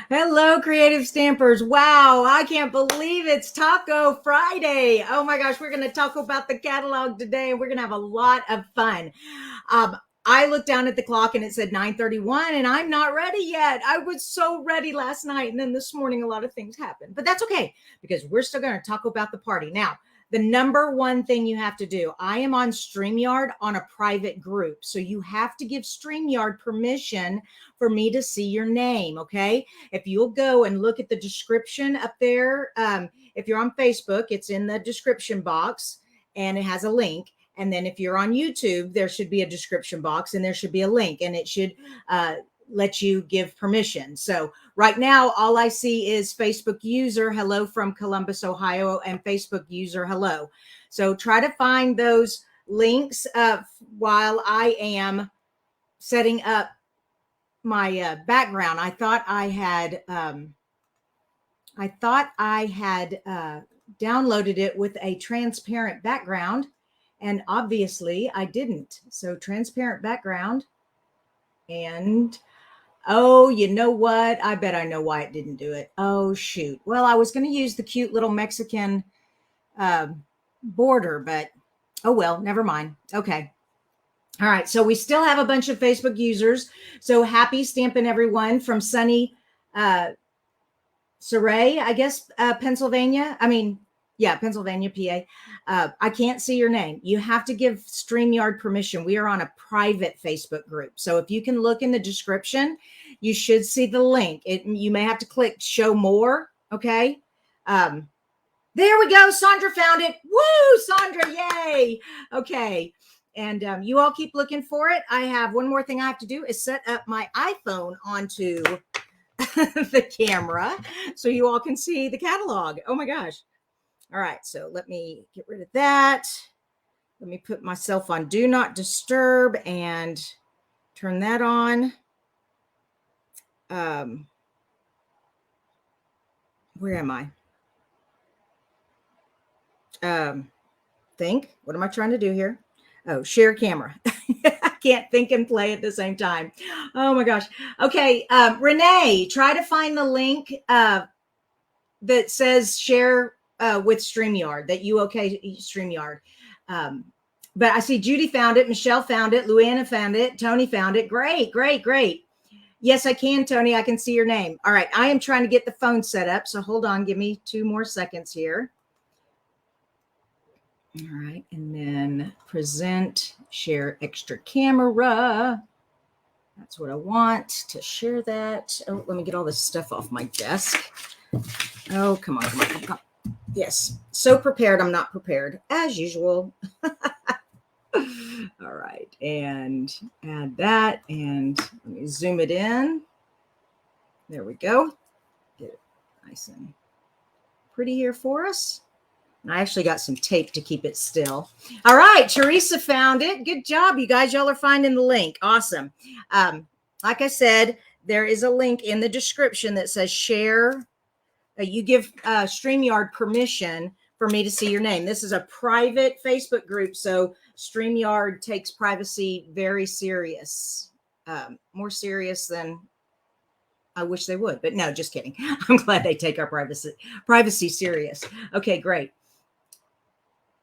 Hello, creative stampers. Wow, I can't believe it's Taco Friday. Oh my gosh, we're going to talk about the catalog today and we're going to have a lot of fun. Um, I looked down at the clock and it said 9:31 and I'm not ready yet. I was so ready last night and then this morning a lot of things happened. But that's okay because we're still going to talk about the party. Now, the number one thing you have to do, I am on StreamYard on a private group. So you have to give StreamYard permission for me to see your name, okay? If you'll go and look at the description up there, if you're on Facebook, it's in the description box and it has a link. And then if you're on YouTube, there should be a description box and there should be a link and it should let you give permission. So right now, all I see is Facebook user hello from Columbus, Ohio, and Facebook user hello. So try to find those links while I am setting up my background. I thought I had downloaded it with a transparent background, and obviously I didn't. So transparent background, and oh, you know what? I bet I know why it didn't do it. Oh, shoot. Well, I was going to use the cute little Mexican border, but oh well, never mind. Okay. All right. So we still have a bunch of Facebook users. So happy Stampin' everyone from sunny Surrey, I guess, Pennsylvania. Pennsylvania, PA. I can't see your name. You have to give StreamYard permission. We are on a private Facebook group. So if you can look in the description, you should see the link. You may have to click show more. Okay. There we go. Sandra found it. Woo, Sandra. Yay. Okay. And you all keep looking for it. I have one more thing I have to do is set up my iPhone onto the camera so you all can see the catalog. Oh my gosh. All right, so let me get rid of that. Let me put myself on do not disturb and turn that on. Where am I? Think. What am I trying to do here? Oh, share camera. I can't think and play at the same time. Oh my gosh. Okay, Renee, try to find the link that says share with StreamYard, that you okay StreamYard. But I see Judy found it, Michelle found it, Luana found it, Tony found it. Great, great, great. Yes, I can, Tony. I can see your name. All right, I am trying to get the phone set up, so hold on. Give me 2 more seconds here. All right, and then present, share extra camera. That's what I want to share that. Oh, let me get all this stuff off my desk. Oh, come on, come on, come on. Yes, so prepared. I'm not prepared as usual. All right, and add that, and let me zoom it in. There we go. Get it nice and pretty here for us. And I actually got some tape to keep it still. All right, Teresa found it. Good job, you guys. Y'all are finding the link. Awesome. Like I said, there is a link in the description that says share. You give StreamYard permission for me to see your name. This is a private Facebook group, so StreamYard takes privacy very serious, more serious than I wish they would. But no, just kidding. I'm glad they take our privacy serious. Okay, great.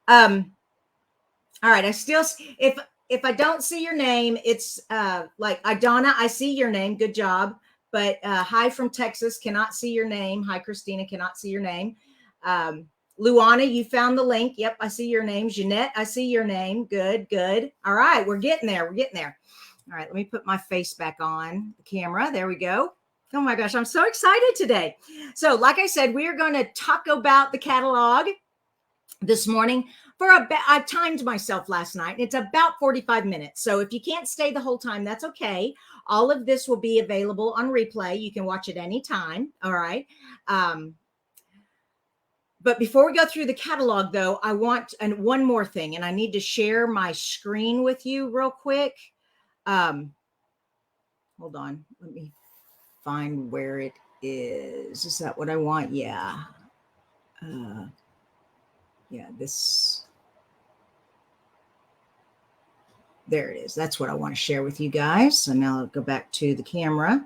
All right. I still, if I don't see your name, it's like Idonna, I see your name. Good job. But hi from Texas, cannot see your name. Hi, Kristina, cannot see your name. Luana, you found the link. Yep, I see your name. Jeanette, I see your name. Good, good. All right, we're getting there. We're getting there. All right, let me put my face back on the camera. There we go. Oh my gosh, I'm so excited today. So like I said, we are going to talk about the catalog this morning. I timed myself last night. It's about 45 minutes. So if you can't stay the whole time, that's okay. All of this will be available on replay. You can watch it anytime. All right. But before we go through the catalog, though, I want one more thing, and I need to share my screen with you real quick. Hold on. Let me find where it is. Is that what I want? Yeah. Yeah, this. There it is. That's what I want to share with you guys. So now I'll go back to the camera.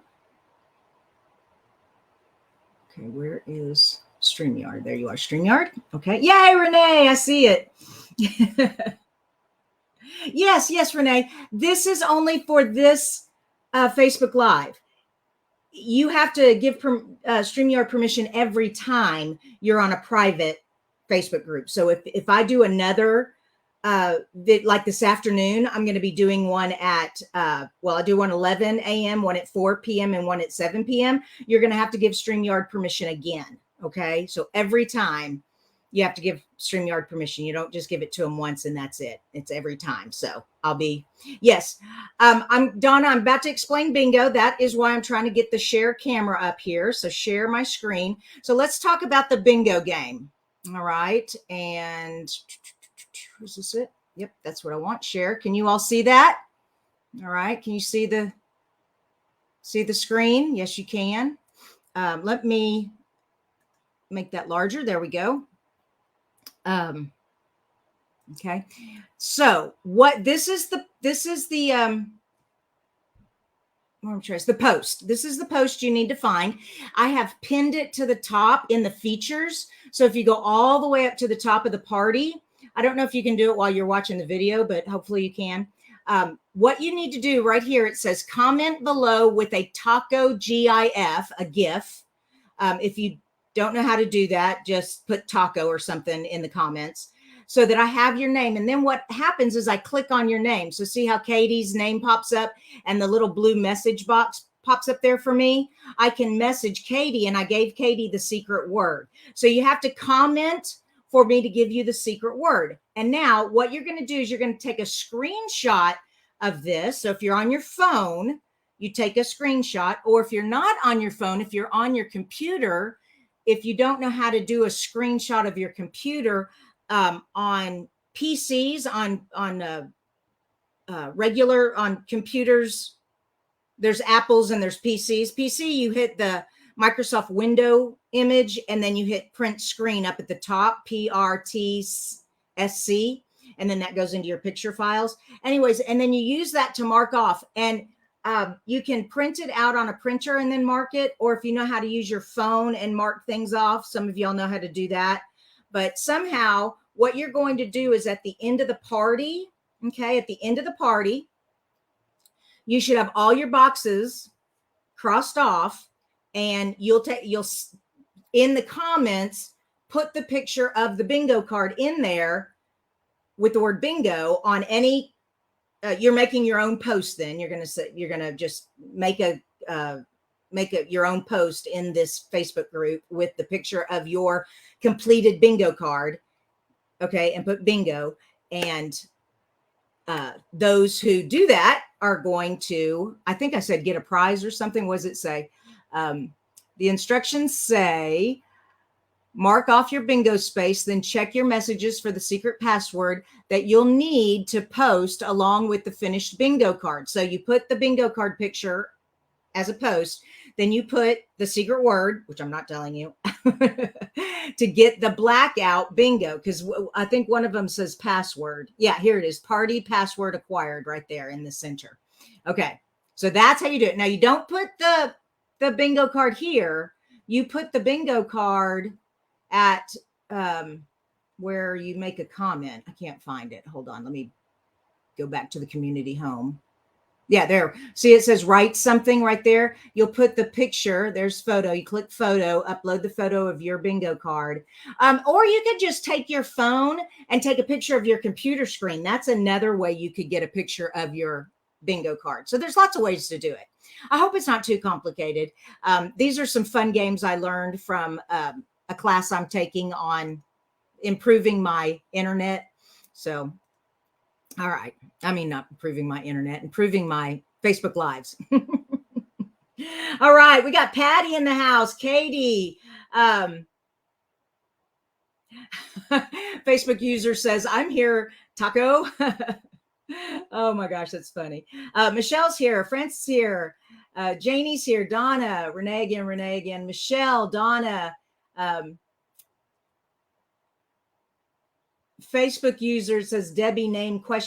Okay, where is StreamYard? There you are, StreamYard. Okay. Yay, Renee, I see it. Yes, Renee. This is only for this Facebook Live. You have to give StreamYard permission every time you're on a private Facebook group. So if I do another, like this afternoon, I'm going to be doing one at, I do one 11 a.m., one at 4 p.m., and one at 7 p.m. You're going to have to give StreamYard permission again. Okay. So every time you have to give StreamYard permission. You don't just give it to them once and that's it. It's every time. So yes. I'm Donna. I'm about to explain bingo. That is why I'm trying to get the share camera up here. So share my screen. So let's talk about the bingo game. All right. And is this it? Yep. That's what I want. Share. Can you all see that? All right. Can you see the screen? Yes, you can. Let me make that larger. There we go. Okay. So what this is the post. This is the post you need to find. I have pinned it to the top in the features. So if you go all the way up to the top of the party, I don't know if you can do it while you're watching the video, but hopefully you can. What you need to do right here, it says comment below with a taco GIF, a GIF. If you don't know how to do that, just put taco or something in the comments so that I have your name. And then what happens is I click on your name. So see how Katie's name pops up and the little blue message box pops up there for me? I can message Katie, and I gave Katie the secret word. So you have to comment for me to give you the secret word. And now what you're going to do is you're going to take a screenshot of this. So if you're on your phone, you take a screenshot, or if you're not on your phone, if you're on your computer, if you don't know how to do a screenshot of your computer, on PCs, on regular, on computers, there's Apples and there's PCs. PC, you hit the Microsoft window image and then you hit print screen up at the top, PRTSC, and then that goes into your picture files. Anyways, and then you use that to mark off, and you can print it out on a printer and then mark it, or if you know how to use your phone and mark things off, some of y'all know how to do that. But somehow what you're going to do is at the end of the party, okay, at the end of the party, you should have all your boxes crossed off, and you'll in the comments, put the picture of the bingo card in there with the word bingo on any, you're making your own post. Then you're going to just make your own post in this Facebook group with the picture of your completed bingo card. Okay. And put bingo. And those who do that are going to, I think I said, get a prize or something. What does it say? The instructions say, mark off your bingo space, then check your messages for the secret password that you'll need to post along with the finished bingo card. So you put the bingo card picture as a post, then you put the secret word, which I'm not telling you, to get the blackout bingo, because I think one of them says password. Yeah, here it is. Party password acquired right there in the center. Okay, so that's how you do it. Now, you don't put the bingo card here. You put the bingo card at where you make a comment. I can't find it. Hold on. Let me go back to the community home. Yeah, there. See, it says write something right there. You'll put the picture. There's photo. You click photo, upload the photo of your bingo card. Or you could just take your phone and take a picture of your computer screen. That's another way you could get a picture of your bingo card. So there's lots of ways to do it. I hope it's not too complicated. These are some fun games I learned from a class I'm taking on improving my internet. So, all right. I mean, not improving my internet, improving my Facebook Lives. All right. We got Patty in the house. Katie. Facebook user says, I'm here, Taco. Oh my gosh, that's funny. Michelle's here. Francis here. Janie's here. Donna. Renee again. Michelle. Donna. Facebook user says Debbie name ? All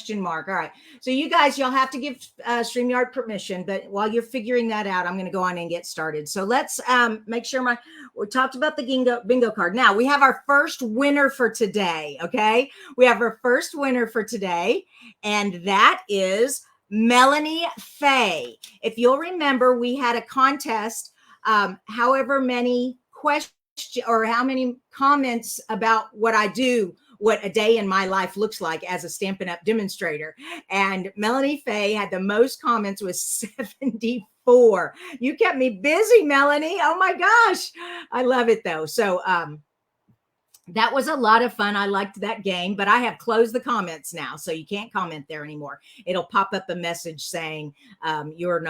right. So you guys, you'll have to give StreamYard permission, but while you're figuring that out, I'm going to go on and get started. So let's make sure we talked about the bingo card. Now we have our first winner for today. Okay. We have our first winner for today, and that is Melanie Faye. If you'll remember, we had a contest, however many questions or how many comments about what I do, what a day in my life looks like as a Stampin' Up demonstrator. And Melanie Faye had the most comments with 74. You kept me busy, Melanie. Oh my gosh. I love it though. So that was a lot of fun. I liked that game, but I have closed the comments now, so you can't comment there anymore. It'll pop up a message saying you're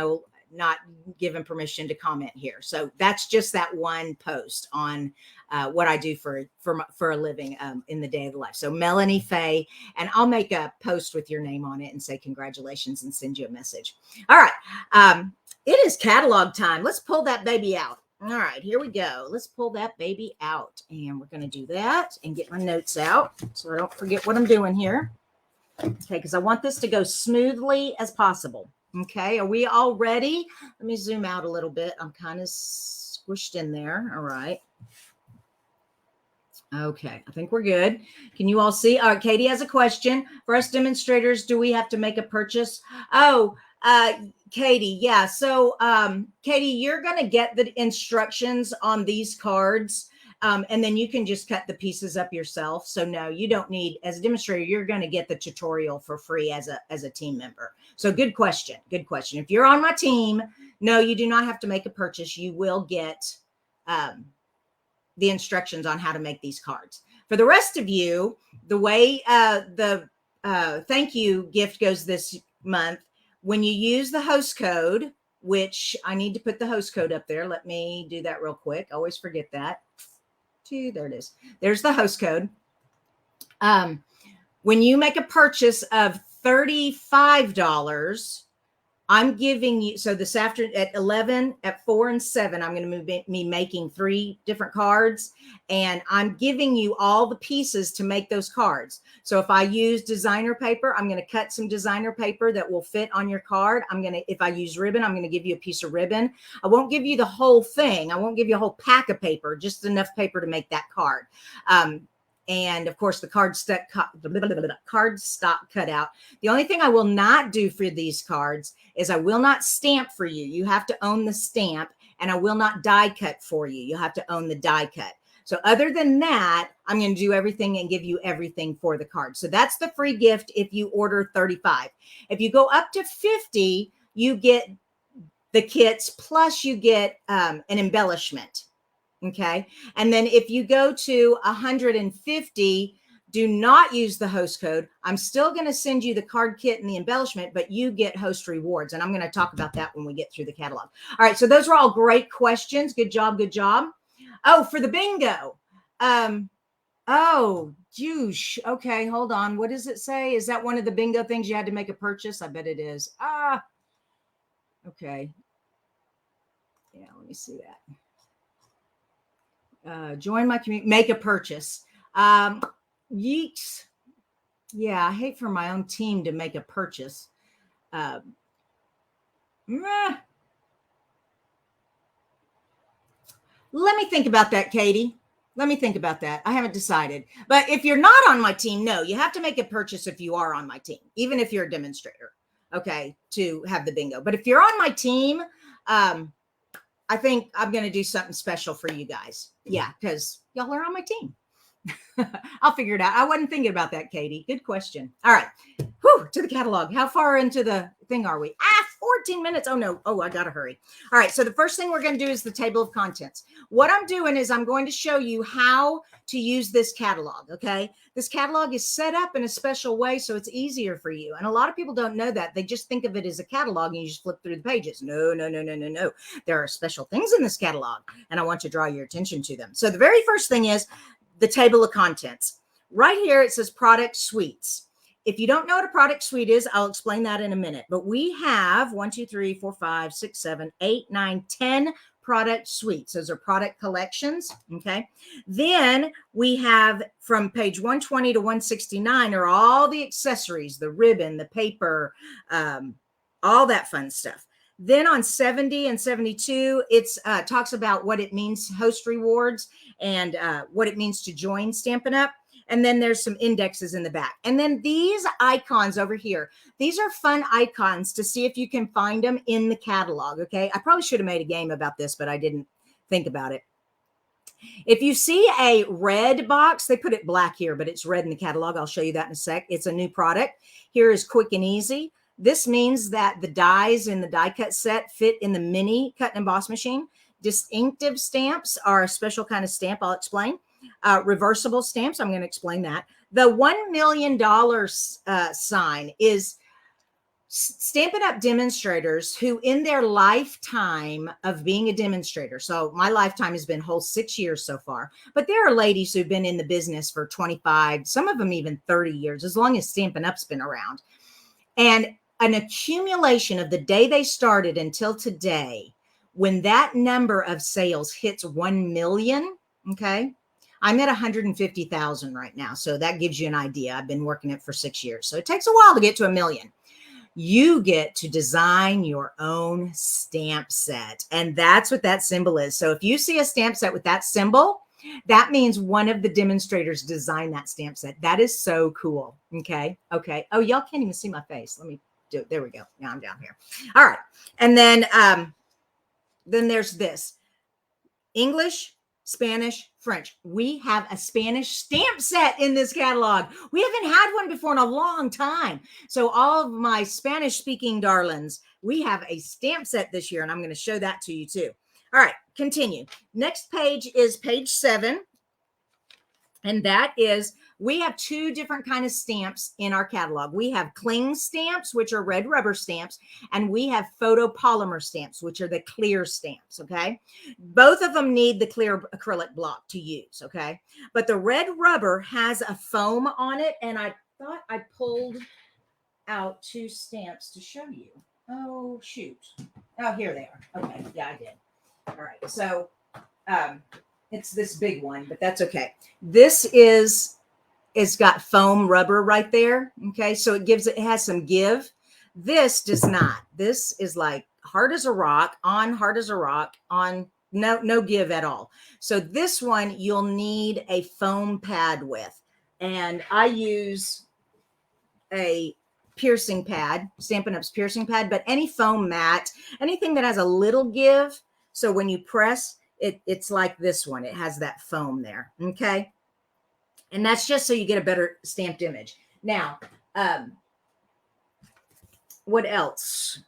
not given permission to comment here. So that's just that one post on what I do for a living in the day of the life. So Melanie Faye, and I'll make a post with your name on it and say congratulations and send you a message. All right. It is catalog time. Let's pull that baby out. All right, here we go. Let's pull that baby out, and we're going to do that and get my notes out so I don't forget what I'm doing here. Okay, because I want this to go smoothly as possible. Okay, are we all ready? Let me zoom out a little bit. I'm kind of squished in there. All right. Okay, I think we're good. Can you all see? All right, Katie has a question. For us demonstrators, do we have to make a purchase? Oh, Katie, yeah. So, Katie, you're going to get the instructions on these cards, and then you can just cut the pieces up yourself. So no, you don't need, as a demonstrator, you're going to get the tutorial for free as a team member. So good question. Good question. If you're on my team, no, you do not have to make a purchase. You will get the instructions on how to make these cards. For the rest of you, the way the thank you gift goes this month, when you use the host code, which I need to put the host code up there. Let me do that real quick. I always forget that. There it is. There's the host code. When you make a purchase of $35, I'm giving you, so this afternoon at 11, at 4 and 7, I'm going to be making 3 different cards, and I'm giving you all the pieces to make those cards. So if I use designer paper, I'm going to cut some designer paper that will fit on your card. If I use ribbon, I'm going to give you a piece of ribbon. I won't give you the whole thing. I won't give you a whole pack of paper, just enough paper to make that card. And of course, the cardstock cutout. The only thing I will not do for these cards is I will not stamp for you. You have to own the stamp, and I will not die cut for you. You'll have to own the die cut. So other than that, I'm going to do everything and give you everything for the card. So that's the free gift if you order 35. If you go up to 50, you get the kits, plus you get an embellishment. Okay. And then if you go to 150, do not use the host code. I'm still going to send you the card kit and the embellishment, but you get host rewards. And I'm going to talk about that when we get through the catalog. All right. So those were all great questions. Good job. Good job. Oh, for the bingo. Oh, juice. Okay. Hold on. What does it say? Is that one of the bingo things you had to make a purchase? I bet it is. Okay. Yeah. Let me see that. Join my community, make a purchase. Yeeks. Yeah, I hate for my own team to make a purchase. Let me think about that, Katie. Let me think about that. I haven't decided. But if you're not on my team, no, you have to make a purchase if you are on my team, even if you're a demonstrator, okay, to have the bingo. But if you're on my team, I think I'm going to do something special for you guys. Yeah, because y'all are on my team. I'll figure it out. I wasn't thinking about that, Katie. Good question. All right. Whew, to the catalog. How far into the thing are we? 14 minutes. Oh, no. Oh, I got to hurry. All right. So the first thing we're going to do is the table of contents. What I'm doing is I'm going to show you how to use this catalog. Okay. This catalog is set up in a special way, so it's easier for you. And a lot of people don't know that. They just think of it as a catalog and you just flip through the pages. No. There are special things in this catalog, and I want to draw your attention to them. So the very first thing is the table of contents. Right here, it says product suites. If you don't know what a product suite is, I'll explain that in a minute. But we have 1, 2, 3, 4, 5, 6, 7, 8, 9, 10 product suites. Those are product collections. Okay. Then we have from page 120 to 169 are all the accessories, the ribbon, the paper, all that fun stuff. Then on 70 and 72, it's talks about what it means, host rewards, and what it means to join Stampin' Up. And then there's some indexes in the back. And then these icons over here, these are fun icons to see if you can find them in the catalog, okay? I probably should have made a game about this, but I didn't think about it. If you see a red box, they put it black here, but it's red in the catalog. I'll show you that in a sec. It's a new product. Here is Quick and Easy. This means that the dies in the die cut set fit in the mini cut and emboss machine. Distinctive stamps are a special kind of stamp. I'll explain. Reversible stamps, I'm going to explain that. The $1 million sign is Stampin' Up demonstrators who in their lifetime of being a demonstrator, so my lifetime has been whole 6 years so far, but there are ladies who've been in the business for 25, some of them even 30 years, as long as Stampin' Up's been around. And an accumulation of the day they started until today, when that number of sales hits 1 million, okay, I'm at 150,000 right now. So that gives you an idea. I've been working it for 6 years. So it takes a while to get to 1 million. You get to design your own stamp set. And that's what that symbol is. So if you see a stamp set with that symbol, that means one of the demonstrators designed that stamp set. That is so cool. Okay. Okay. Oh, y'all can't even see my face. Let me do it. There we go. Now I'm down here. All right. And then there's this English, Spanish, French. We have a Spanish stamp set in this catalog. We haven't had one before in a long time. So all of my Spanish speaking darlings, we have a stamp set this year, and I'm going to show that to you too. All right, continue. Next page is page 7. And that is, we have 2 different kind of stamps in our catalog. We have cling stamps, which are red rubber stamps, and we have photopolymer stamps, which are the clear stamps, okay? Both of them need the clear acrylic block to use, okay? But the red rubber has a foam on it, and I thought I pulled out 2 stamps to show you. Oh, shoot. Oh, here they are. Okay, yeah, I did. All right, so it's this big one, but that's okay. This is, it's got foam rubber right there. Okay. So it has some give. This does not. This is like hard as a rock, on hard as a rock, on no give at all. So this one you'll need a foam pad with. And I use a piercing pad, Stampin' Up's piercing pad, but any foam mat, anything that has a little give. So when you press, it's like this one. It has that foam there. Okay. And that's just so you get a better stamped image. Now, what else?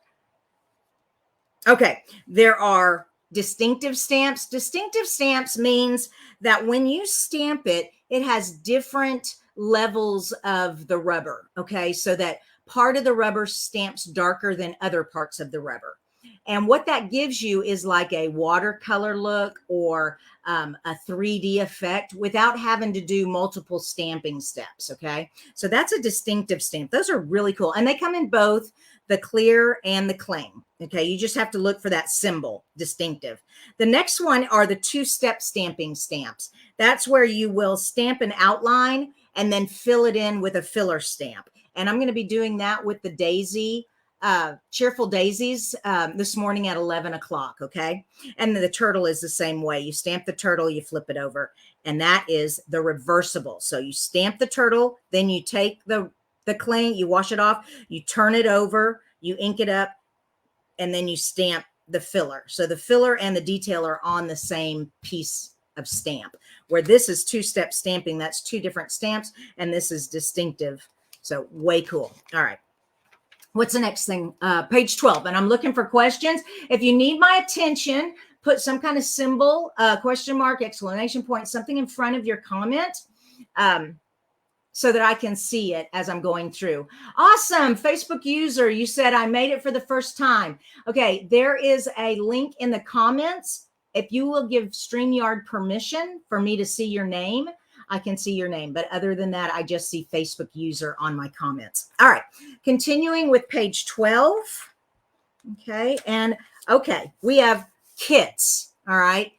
Okay. There are distinctive stamps. Distinctive stamps means that when you stamp it, it has different levels of the rubber. Okay. So that part of the rubber stamps darker than other parts of the rubber. And what that gives you is like a watercolor look or a 3D effect without having to do multiple stamping steps. Okay. So that's a distinctive stamp. Those are really cool. And they come in both the clear and the cling. Okay. You just have to look for that symbol, distinctive. The next one are the 2-step stamping stamps. That's where you will stamp an outline and then fill it in with a filler stamp. And I'm going to be doing that with the daisy. Cheerful Daisies this morning at 11 o'clock. Okay. And the turtle is the same way. You stamp the turtle, you flip it over, and that is the reversible. So you stamp the turtle, then you take the cling, you wash it off, you turn it over, you ink it up, and then you stamp the filler. So the filler and the detail are on the same piece of stamp. Where this is 2-step stamping, that's 2 different stamps, and this is distinctive. So way cool. All right. What's the next thing? Page 12. And I'm looking for questions. If you need my attention, put some kind of symbol, question mark, exclamation point, something in front of your comment so that I can see it as I'm going through. Awesome. Facebook user, you said I made it for the first time. Okay. There is a link in the comments. If you will give StreamYard permission for me to see your name, I can see your name. But other than that, I just see Facebook user on my comments. All right. Continuing with page 12. Okay. And okay, we have kits. All right.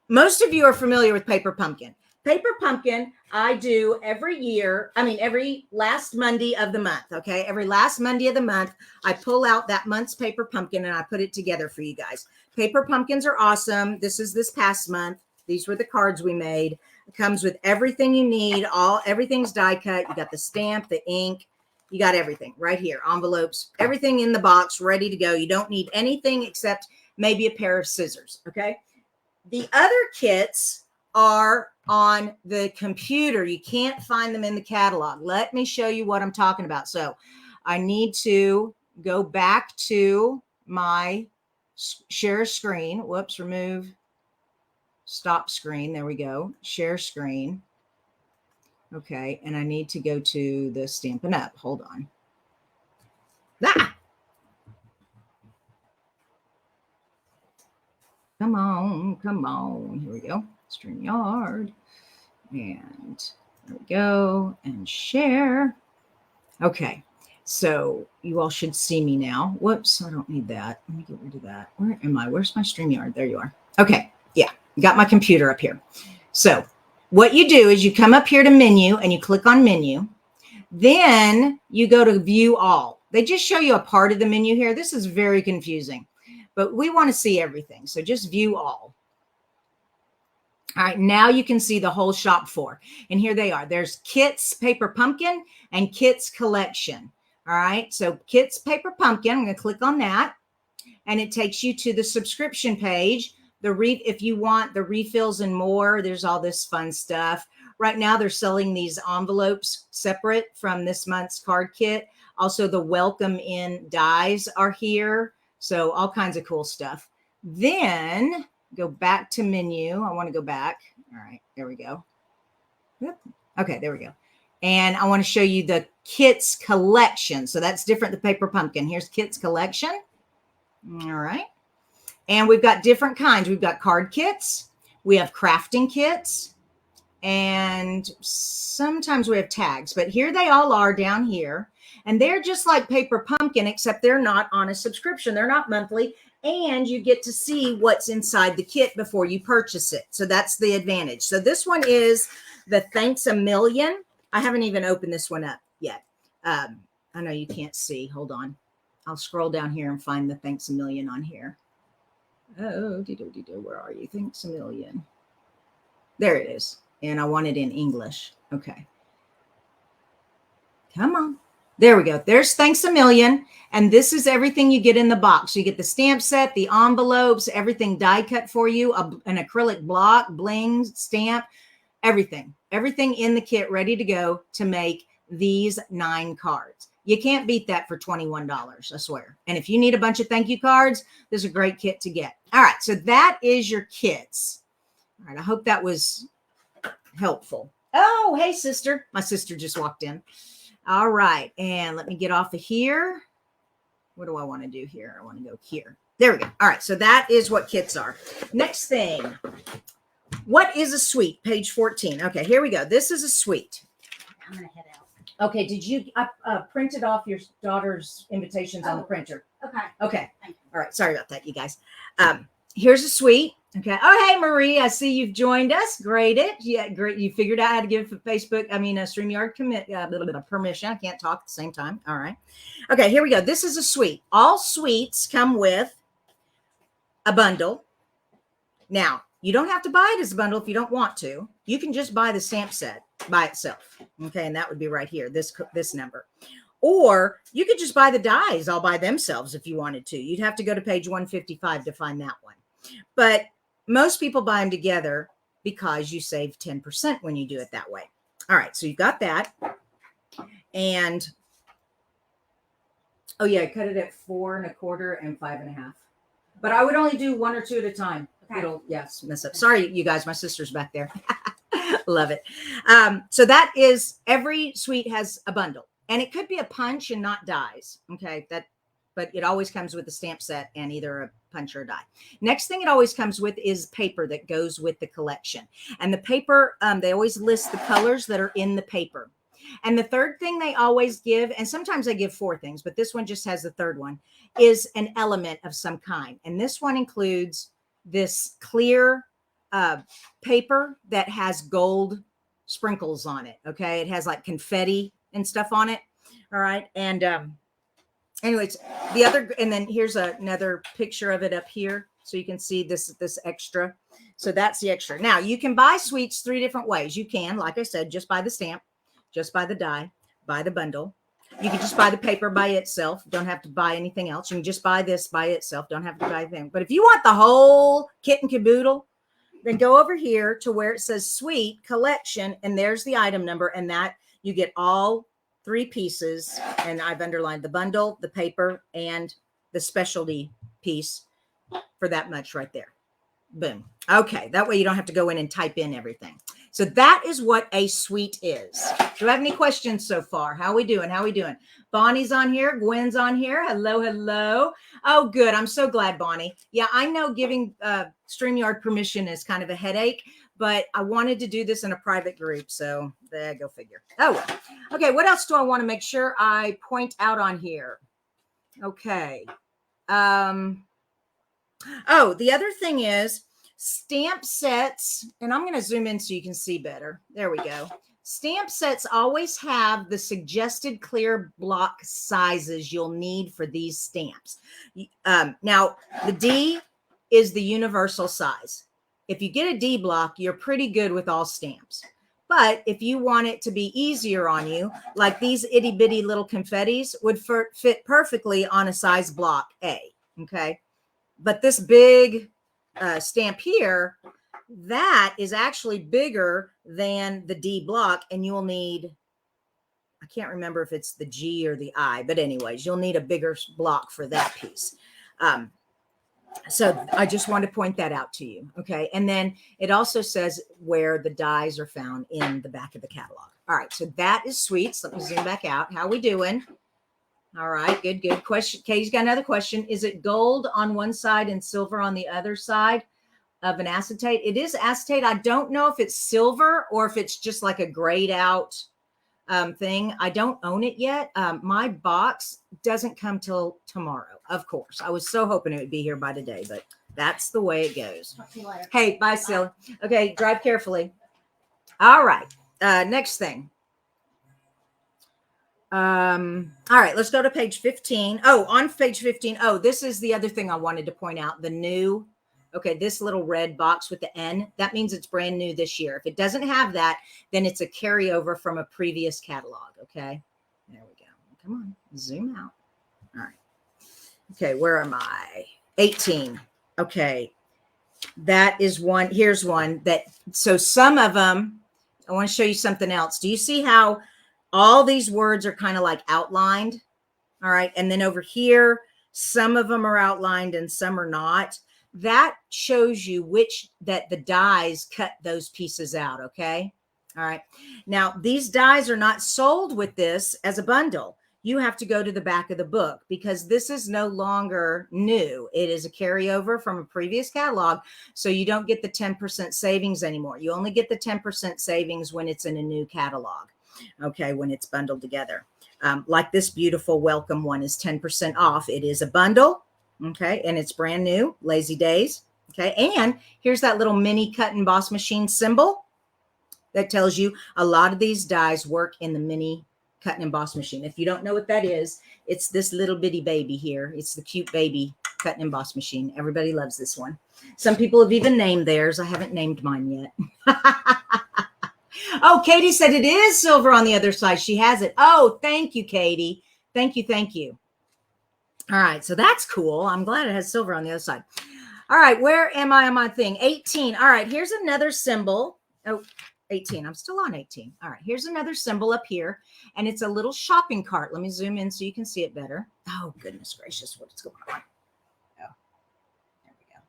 Most of you are familiar with Paper Pumpkin. Paper Pumpkin, I do every year. I mean, every last Monday of the month. Okay. Every last Monday of the month, I pull out that month's Paper Pumpkin and I put it together for you guys. Paper Pumpkins are awesome. This is this past month. These were the cards we made. It comes with everything you need. Everything's die cut. You got the stamp, the ink. You got everything right here. Envelopes, everything in the box, ready to go. You don't need anything except maybe a pair of scissors. Okay. The other kits are on the computer. You can't find them in the catalog. Let me show you what I'm talking about. So I need to go back to my share screen. Whoops, remove, stop screen. There we go. Share screen. Okay. And I need to go to the Stampin' Up. Hold on. Ah! Come on, come on. Here we go. StreamYard. And there we go. And share. Okay. So you all should see me now. Whoops, I don't need that. Let me get rid of that. Where am I? Where's my StreamYard? There you are. Okay. Yeah. Got my computer up here. So what you do is you come up here to menu and you click on menu. Then you go to view all. They just show you a part of the menu here. This is very confusing, but we want to see everything. So just view all. All right, now you can see the whole shop floor. And here they are. There's Kit's Paper Pumpkin and Kit's Collection. All right, so Kit's Paper Pumpkin, I'm going to click on that. And it takes you to the subscription page. If you want the refills and more, there's all this fun stuff. Right now, they're selling these envelopes separate from this month's card kit. Also, the welcome in dies are here. So all kinds of cool stuff. Then go back to menu. I want to go back. All right, there we go. Okay, there we go. And I want to show you the Kit's Collection. So that's different than Paper Pumpkin. Here's Kit's Collection. All right. And we've got different kinds. We've got card kits. We have crafting kits. And sometimes we have tags. But here they all are down here. And they're just like Paper Pumpkin, except they're not on a subscription. They're not monthly. And you get to see what's inside the kit before you purchase it. So that's the advantage. So this one is the Thanks a Million. I haven't even opened this one up yet. I know you can't see. Hold on. I'll scroll down here and find the Thanks a Million on here. Oh, where are you? Thanks a Million. There it is. And I want it in English. Okay. Come on. There we go. There's Thanks a Million. And this is everything you get in the box. You get the stamp set, the envelopes, everything die cut for you, an acrylic block, bling, stamp, everything. Everything in the kit ready to go to make these 9 cards. You can't beat that for $21, I swear. And if you need a bunch of thank you cards, this is a great kit to get. All right, so that is your kits. All right, I hope that was helpful. Oh, hey, sister. My sister just walked in. All right, and let me get off of here. What do I want to do here? I want to go here. There we go. All right, so that is what kits are. Next thing, what is a suite? Page 14. Okay, here we go. This is a suite. I'm going to head out. Okay, did you printed off your daughter's invitations on the printer? Okay. Okay. All right, sorry about that, you guys. Here's a suite. Okay. Oh, hey, Marie, I see you've joined us. Great. Yeah, great. You figured out how to give Facebook, a StreamYard permission. I can't talk at the same time. All right. Okay, here we go. This is a suite. All suites come with a bundle. Now, you don't have to buy it as a bundle if you don't want to. You can just buy the stamp set by itself. Okay, and that would be right here, this number. Or you could just buy the dies all by themselves if you wanted to. You'd have to go to page 155 to find that one. But most people buy them together because you save 10% when you do it that way. All right, so you've got that. And, oh yeah, I cut it at 4 1/4 and 5 1/2. But I would only do 1 or 2 at a time. Okay. It'll, yes, mess up. Sorry, you guys, my sister's back there. Love it. So that is, every suite has a bundle. And it could be a punch and not dies. Okay, but it always comes with a stamp set and either a punch or a die. Next thing it always comes with is paper that goes with the collection. And the paper, they always list the colors that are in the paper. And the third thing they always give, and sometimes they give 4 things, but this one just has the third one, is an element of some kind. And this one includes this clear paper that has gold sprinkles on it. Okay. It has like confetti and stuff on it. All right. And anyways, the other, and then here's another picture of it up here. So you can see this extra. So that's the extra. Now you can buy sweets 3 different ways. You can, like I said, just buy the stamp, just buy the die, buy the bundle. You can just buy the paper by itself. Don't have to buy anything else. You can just buy this by itself. Don't have to buy anything. But if you want the whole kit and caboodle, then go over here to where it says Sweet Collection. And there's the item number. And that you get all 3 pieces. And I've underlined the bundle, the paper, and the specialty piece for that much right there. Boom. Okay. That way you don't have to go in and type in everything. So that is what a suite is. Do I have any questions so far? How are we doing? How are we doing? Bonnie's on here. Gwen's on here. Hello, hello. Oh, good. I'm so glad, Bonnie. Yeah, I know giving StreamYard permission is kind of a headache, but I wanted to do this in a private group. So there, go figure. Oh, well. Okay. What else do I want to make sure I point out on here? Okay. Oh, the other thing is, stamp sets, and I'm going to zoom in so you can see better. There we go. Stamp sets always have the suggested clear block sizes you'll need for these stamps. Now, the D is the universal size. If you get a D block, you're pretty good with all stamps. But if you want it to be easier on you, like these itty bitty little confettis would fit perfectly on a size block A. Okay. But this big stamp here, that is actually bigger than the D block, and you'll need, I can't remember if it's the G or the I, but anyways, you'll need a bigger block for that piece. So I just want to point that out to you. Okay. And then it also says where the dies are found in the back of the catalog. All right. So that is sweets. Let me zoom back out. How we doing? All right, good, good question. Katie's got another question. Is it gold on one side and silver on the other side of an acetate? It is acetate. I don't know if it's silver or if it's just like a grayed out thing. I don't own it yet. My box doesn't come till tomorrow, of course. I was so hoping it would be here by today, but that's the way it goes. Hey, bye, Silly. Okay, drive carefully. All right, next thing. All right, let's go to page 15. Oh, on page 15. Oh, this is the other thing I wanted to point out. The new, okay, this little red box with the N, that means it's brand new this year. If it doesn't have that, then it's a carryover from a previous catalog. Okay, there we go. Come on, zoom out. All right. Okay, where am I? 18. Okay, that is one. Here's one that, so some of them, I want to show you something else. Do you see how all these words are kind of like outlined? All right. And then over here, some of them are outlined and some are not. That shows you that the dies cut those pieces out. Okay. All right. Now, these dies are not sold with this as a bundle. You have to go to the back of the book because this is no longer new. It is a carryover from a previous catalog. So you don't get the 10% savings anymore. You only get the 10% savings when it's in a new catalog. Okay, when it's bundled together. Like this beautiful welcome one is 10% off. It is a bundle. Okay, and it's brand new, Lazy Days. Okay, and here's that little mini cut and emboss machine symbol that tells you a lot of these dies work in the mini cut and emboss machine. If you don't know what that is, it's this little bitty baby here. It's the cute baby cut and emboss machine. Everybody loves this one. Some people have even named theirs. I haven't named mine yet. Oh, Katie said it is silver on the other side. She has it. Oh, thank you, Katie. Thank you. Thank you. All right. So that's cool. I'm glad it has silver on the other side. All right. Where am I on my thing? 18. All right. Here's another symbol. Oh, 18. I'm still on 18. All right. Here's another symbol up here. And it's a little shopping cart. Let me zoom in so you can see it better. Oh, goodness gracious. What's going on? Oh, there we go.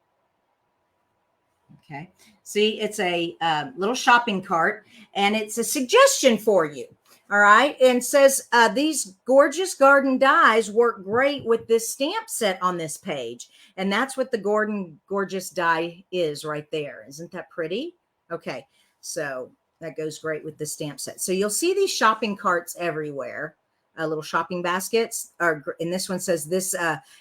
Okay. See, it's a little shopping cart, and it's a suggestion for you. All right. And says these gorgeous garden dies work great with this stamp set on this page. And that's what the gorgeous die is right there. Isn't that pretty? Okay. So that goes great with the stamp set. So you'll see these shopping carts everywhere. little shopping baskets. And this one says this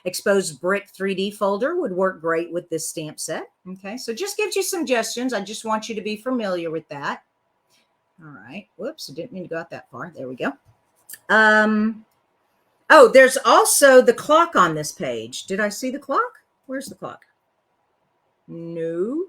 exposed brick 3D folder would work great with this stamp set. Okay, so just gives you suggestions. I just want you to be familiar with that. All right. Whoops, I didn't mean to go out that far. There we go. Oh, there's also the clock on this page. Did I see the clock? Where's the clock? No.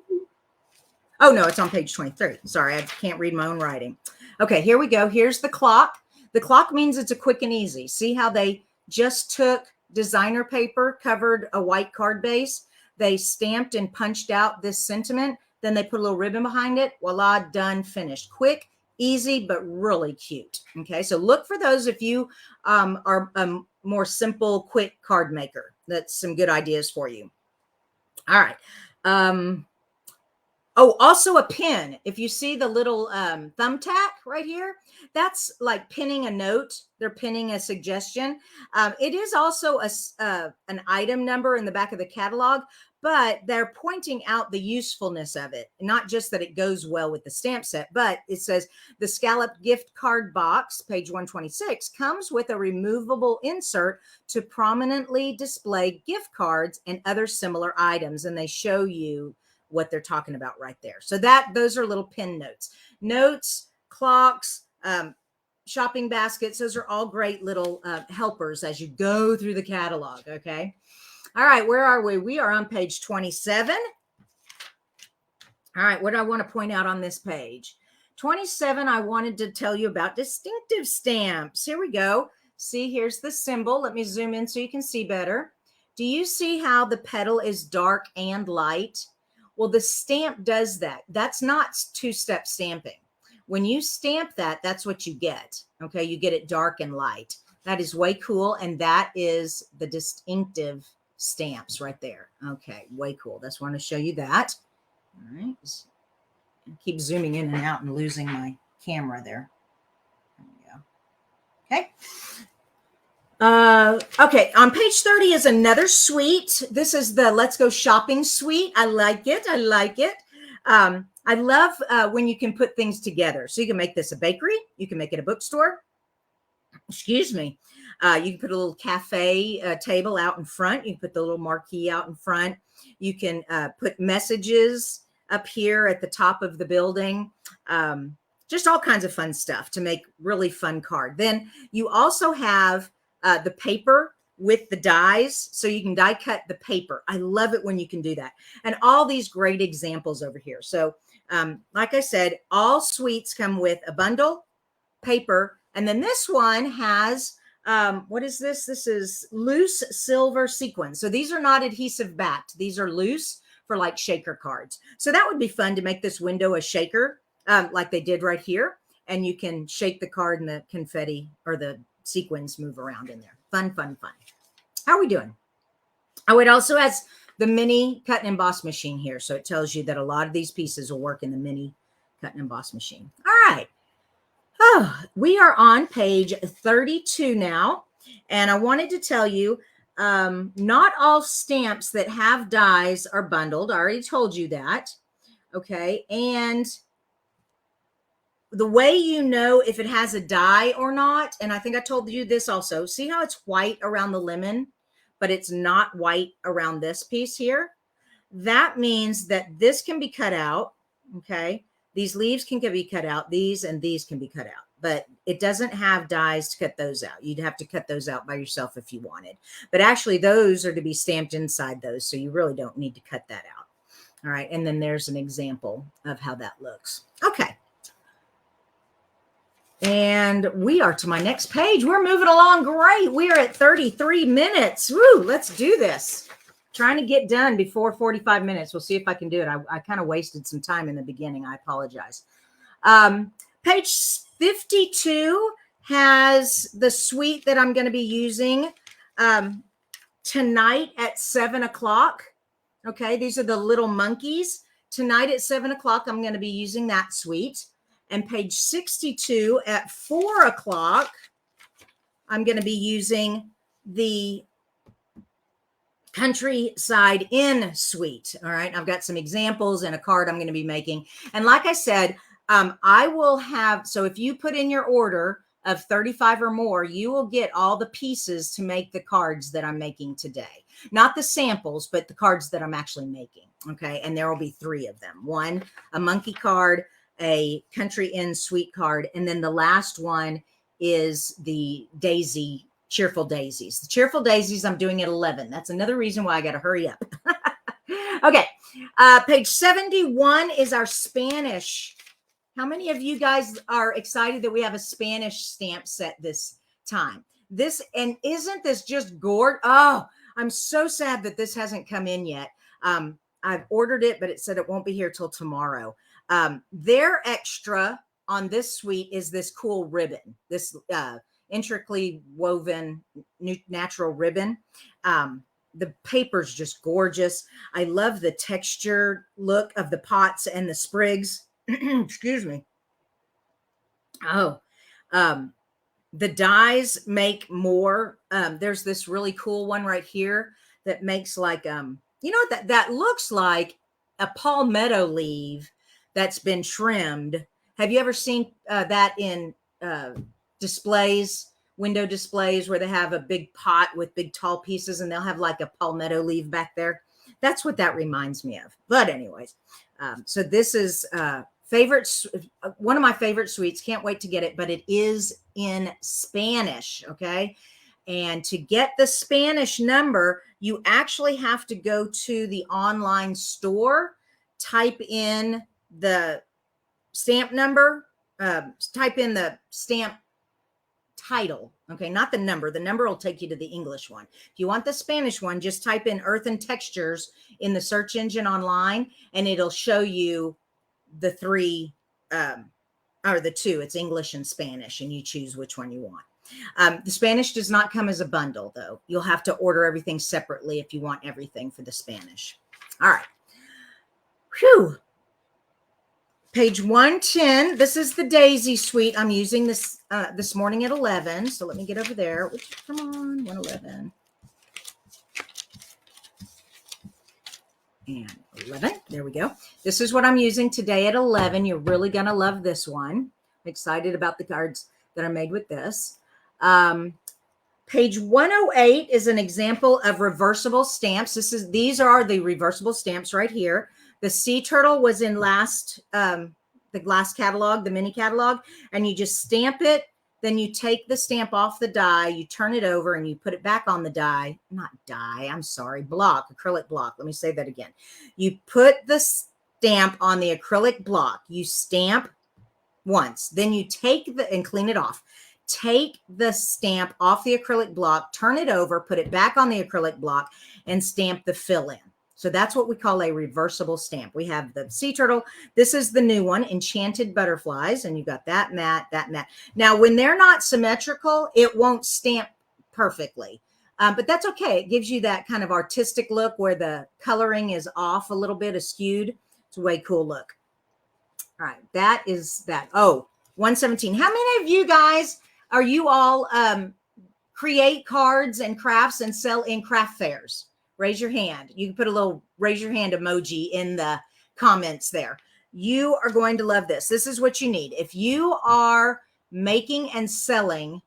Oh, no, it's on page 23. Sorry, I can't read my own writing. Okay, here we go. Here's the clock. The clock means it's a quick and easy. See how they just took designer paper, covered a white card base. They stamped and punched out this sentiment. Then they put a little ribbon behind it. Voila, done, finished. Quick, easy, but really cute. Okay, so look for those if you are a more simple, quick card maker. That's some good ideas for you. All right. Oh, also a pin. If you see the little thumbtack right here, that's like pinning a note. They're pinning a suggestion. It is also an item number in the back of the catalog, but they're pointing out the usefulness of it. Not just that it goes well with the stamp set, but it says the scalloped gift card box, page 126, comes with a removable insert to prominently display gift cards and other similar items. And they show you what they're talking about right there. So those are little pin notes, clocks, shopping baskets. Those are all great little helpers as you go through the catalog. Okay. All right. Where are we? We are on page 27. All right. What do I want to point out on this page? 27, I wanted to tell you about distinctive stamps. Here we go. See, here's the symbol. Let me zoom in so you can see better. Do you see how the petal is dark and light? Well, the stamp does that. That's not two-step stamping. When you stamp that, that's what you get. Okay, you get it dark and light. That is way cool, and that is the distinctive stamps right there. Okay, way cool. That's why I want to show you that. All right. Keep zooming in and out and losing my camera there. There we go. Okay. Okay, on page 30 is another suite. This is the Let's Go Shopping suite. I like it. I like it. I love when you can put things together. So you can make this a bakery. You can make it a bookstore. Excuse me. You can put a little cafe table out in front. You can put the little marquee out in front. You can put messages up here at the top of the building. Just all kinds of fun stuff to make really fun card. Then you also have the paper with the dies, so you can die cut the paper. I love it when you can do that. And all these great examples over here. So like I said, all suites come with a bundle, paper, and then this one has, what is this? This is loose silver sequins. So these are not adhesive backed. These are loose for like shaker cards. So that would be fun to make this window a shaker like they did right here. And you can shake the card and the confetti or the sequins move around in there. Fun, fun, fun. How are we doing? Oh, it also has the mini cut and emboss machine here. So it tells you that a lot of these pieces will work in the mini cut and emboss machine. All right. Oh, we are on page 32 now. And I wanted to tell you, not all stamps that have dies are bundled. I already told you that. Okay. And the way you know if it has a die or not, and I think I told you this also, see how it's white around the lemon, but it's not white around this piece here? That means that this can be cut out, okay? These leaves can be cut out, these and these can be cut out, but it doesn't have dies to cut those out. You'd have to cut those out by yourself if you wanted. But actually, those are to be stamped inside those, so you really don't need to cut that out. All right, and then there's an example of how that looks. Okay. And we are to my next page. We're moving along great. We are at 33 minutes. Woo, let's do this. Trying to get done before 45 minutes. We'll see if I can do it. I kind of wasted some time in the beginning. I apologize. Page 52 has the suite that I'm going to be using tonight at 7 o'clock. Okay, these are the little monkeys. Tonight at 7 o'clock, I'm going to be using that suite. And page 62 at 4 o'clock, I'm going to be using the Countryside Inn suite. All right. I've got some examples and a card I'm going to be making. And like I said, I will have, so if you put in your order of 35 or more, you will get all the pieces to make the cards that I'm making today. Not the samples, but the cards that I'm actually making. Okay. And there will be 3 of them. One, a monkey card, a country inn sweet card. And then the last one is the daisy, cheerful daisies. The cheerful daisies I'm doing at 11. That's another reason why I got to hurry up. Okay. Page 71 is our Spanish. How many of you guys are excited that we have a Spanish stamp set this time? This, and isn't this just gorgeous? Oh, I'm so sad that this hasn't come in yet. I've ordered it, but it said it won't be here till tomorrow. Their extra on this suite is this cool ribbon, this intricately woven natural ribbon. The paper's just gorgeous. I love the texture look of the pots and the sprigs. Excuse me. Oh, the dies make more. There's this really cool one right here that makes like, you know, that looks like a palmetto leaf that's been trimmed. Have you ever seen that in displays, window displays, where they have a big pot with big tall pieces and they'll have like a palmetto leaf back there? That's what that reminds me of. But anyways, so this is one of my favorite suites. Can't wait to get it, but it is in Spanish. Okay. And to get the Spanish number, you actually have to go to the online store, type in the stamp number, type in the stamp title. Okay. Not the number. The number will take you to the English one. If you want the Spanish one, just type in Earth and Textures in the search engine online, and it'll show you the 3 or the 2. It's English and Spanish, and you choose which one you want. The Spanish does not come as a bundle, though. You'll have to order everything separately if you want everything for the Spanish. All right. Whew. Page 110. This is the Daisy Suite. I'm using this this morning at 11. So let me get over there. Come on, 111. And 11. There we go. This is what I'm using today at 11. You're really going to love this one. I'm excited about the cards that are made with this. Page 108 is an example of reversible stamps. These are the reversible stamps right here. The sea turtle was in the last catalog, the mini catalog, and you just stamp it. Then you take the stamp off the die, you turn it over, and you put it back on the die. Not die, I'm sorry, block, acrylic block. Let me say that again. You put the stamp on the acrylic block. You stamp once. Then you take and clean it off. Take the stamp off the acrylic block, turn it over, put it back on the acrylic block, and stamp the fill in. So that's what we call a reversible stamp. We have the sea turtle. This is the new one, Enchanted Butterflies. And you got that and that, that and that. Now, when they're not symmetrical, it won't stamp perfectly. But that's okay. It gives you that kind of artistic look where the coloring is off a little bit, askewed. It's a way cool look. All right, that is that. Oh, 117. How many of you guys are you all create cards and crafts and sell in craft fairs? Raise your hand. You can put a little raise your hand emoji in the comments there. You are going to love this. This is what you need. If you are making and selling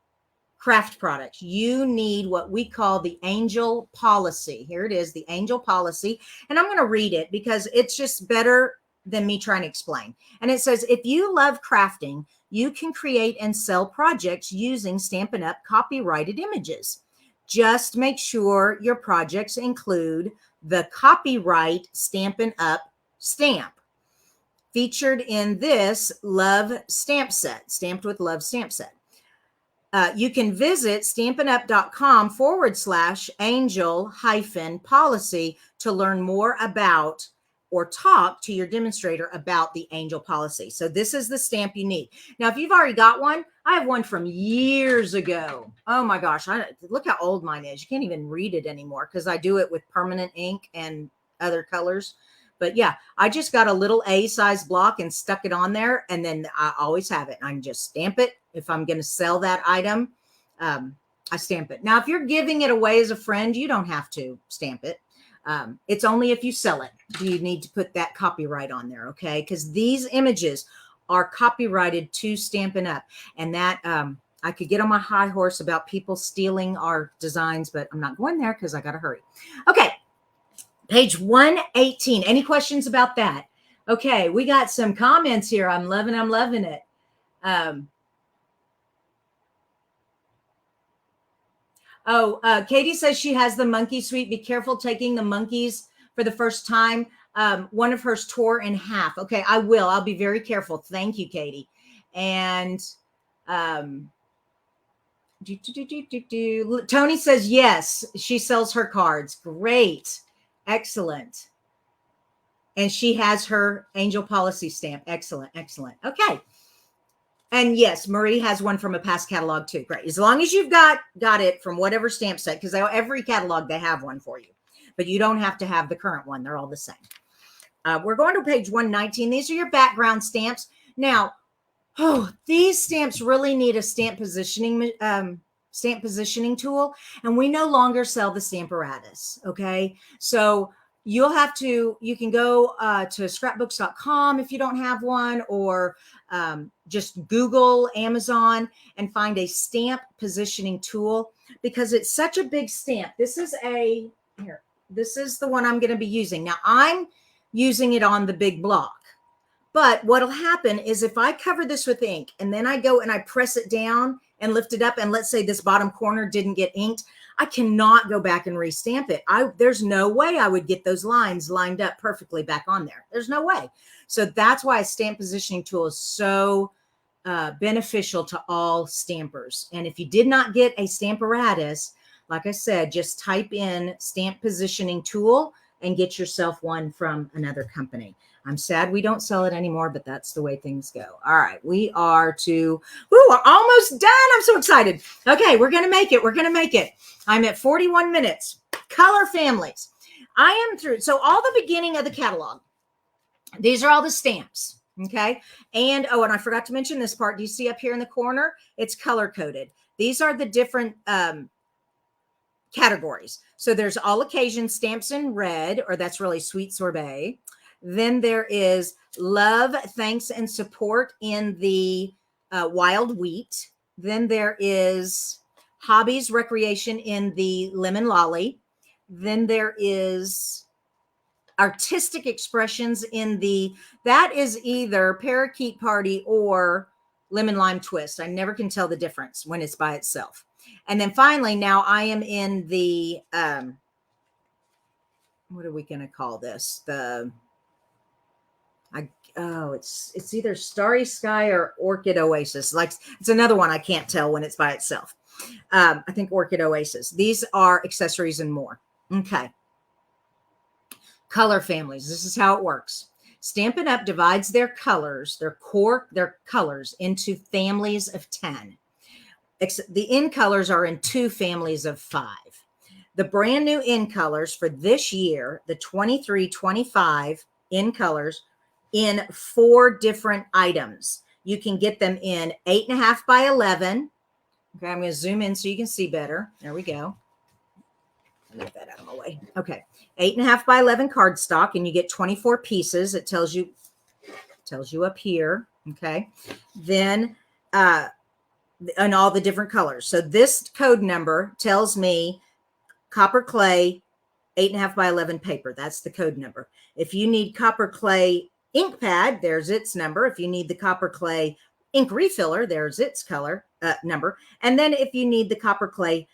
craft products, you need what we call the angel policy. Here it is, the angel policy. And I'm going to read it because it's just better than me trying to explain. And it says, if you love crafting, you can create and sell projects using Stampin' Up! Copyrighted images. Just make sure your projects include the copyright Stampin' Up! Stamp featured in this Love Stamp Set, Stamped with Love Stamp Set. You can visit stampinup.com/angel-policy to learn more about or talk to your demonstrator about the angel policy. So this is the stamp you need. Now, if you've already got one, I have one from years ago. Oh my gosh, look how old mine is. You can't even read it anymore because I do it with permanent ink and other colors. But yeah, I just got a little A-size block and stuck it on there, and then I always have it. I can just stamp it. If I'm going to sell that item, I stamp it. Now, if you're giving it away as a friend, you don't have to stamp it. It's only if you sell it do you need to put that copyright on there, okay? Because these images are copyrighted to Stampin' Up. And that I could get on my high horse about people stealing our designs, but I'm not going there because I got to hurry. Okay. Page 118. Any questions about that? Okay. We got some comments here. I'm loving it. Katie says she has the monkey suite. Be careful taking the monkeys for the first time. One of hers tore in half. Okay, I will. I'll be very careful. Thank you, Katie. And Tony says yes, she sells her cards. Great. Excellent. And she has her angel policy stamp. Excellent. Okay. And yes, Marie has one from a past catalog too. Great. As long as you've got it from whatever stamp set, because every catalog, they have one for you. But you don't have to have the current one. They're all the same. We're going to page 119. These are your background stamps. Now, these stamps really need a stamp positioning tool. And we no longer sell the Stamparatus. Okay. So you can go to scrapbooks.com if you don't have one, or just Google Amazon and find a stamp positioning tool, because it's such a big stamp. This is the one I'm going to be using. Now I'm using it on the big block, but what'll happen is if I cover this with ink and then I go and I press it down and lift it up, and let's say this bottom corner didn't get inked, I cannot go back and restamp it. There's no way I would get those lines lined up perfectly back on there. There's no way. So that's why a stamp positioning tool is so beneficial to all stampers. And if you did not get a Stamparatus, like I said, just type in stamp positioning tool and get yourself one from another company. I'm sad we don't sell it anymore, but that's the way things go. All right, we're almost done. I'm so excited. Okay, we're going to make it. I'm at 41 minutes. Color families. I am through. So all the beginning of the catalog, these are all the stamps. Okay. And I forgot to mention this part. Do you see up here in the corner? It's color coded. These are the different categories. So there's all occasion stamps in red, or that's really sweet sorbet. Then there is love, thanks, and support in the wild wheat. Then there is hobbies, recreation in the lemon lolly. Then there is artistic expressions in that is either parakeet party or lemon lime twist. I never can tell the difference when it's by itself. And then finally, now I am in the, what are we going to call this? It's either Starry Sky or Orchid Oasis. Like, it's another one I can't tell when it's by itself. I think Orchid Oasis. These are accessories and more. Okay. Color families. This is how it works. Stampin' Up divides their colors, their colors into families of 10. The in colors are in 2 families of 5. The brand new in colors for this year, the 23-25 in colors, in 4 different items. You can get them in 8.5 by 11. Okay, I'm going to zoom in so you can see better. There we go. Move that out of my way. Okay, 8.5 by 11 cardstock, and you get 24 pieces. It tells you up here. Okay, then and all the different colors. So this code number tells me copper clay 8.5 by 11 paper. That's the code number. If you need copper clay ink pad, there's its number. If you need the copper clay ink refiller, there's its color number. And then if you need the copper clay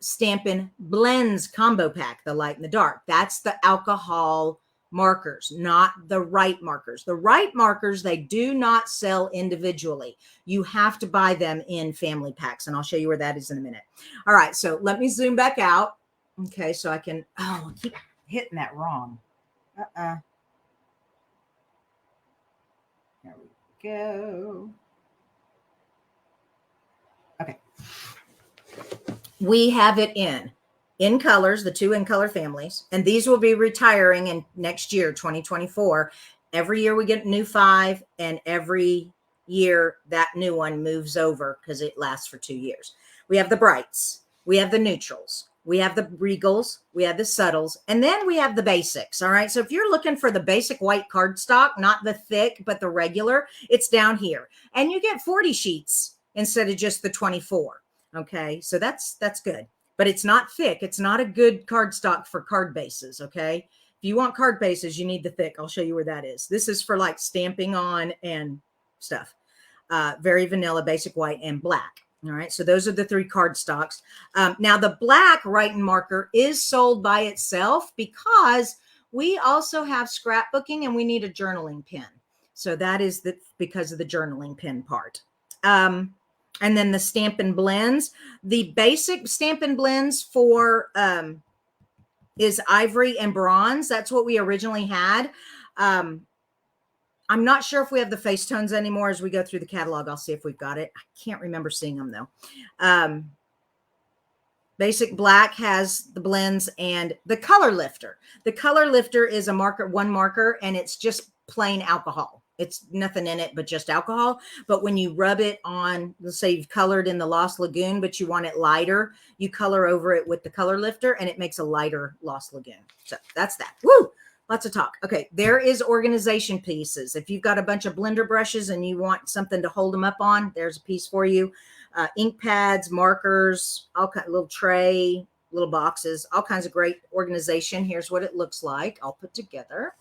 Stampin' Blends combo pack, the light and the dark, that's the alcohol markers, not the right markers. The right markers, they do not sell individually. You have to buy them in family packs, and I'll show you where that is in a minute. All right, so let me zoom back out. Okay, so I can, I keep hitting that wrong. There we go. Okay. We have it in colors, the 2 in color families, and these will be retiring in next year, 2024. Every year we get a new 5, and every year that new one moves over because it lasts for 2 years. We have the brights, we have the neutrals, we have the regals, we have the subtles, and then we have the basics. All right. So if you're looking for the basic white cardstock, not the thick, but the regular, it's down here. And you get 40 sheets instead of just the 24. Okay, so that's good, but it's not thick. It's not a good cardstock for card bases. Okay, if you want card bases, you need the thick. I'll show you where that is. This is for like stamping on and stuff. Very vanilla, basic white, and black. All right, so those are the 3 card stocks. Now the black writing marker is sold by itself because we also have scrapbooking and we need a journaling pen. So that is because of the journaling pen part. And then the Stampin' Blends. The basic Stampin' Blends for is ivory and bronze. That's what we originally had. I'm not sure if we have the face tones anymore. As we go through the catalog, I'll see if we've got it. I can't remember seeing them though. Basic Black has the blends and the color lifter. The color lifter is a marker, one marker, and it's just plain alcohol. It's nothing in it but just alcohol. But when you rub it on, let's say you've colored in the Lost Lagoon, but you want it lighter, you color over it with the color lifter and it makes a lighter Lost Lagoon. So that's that. Woo! Lots of talk. Okay, there is organization pieces. If you've got a bunch of blender brushes and you want something to hold them up on, there's a piece for you. Ink pads, markers, all kind, little tray, little boxes, all kinds of great organization. Here's what it looks like, all put together.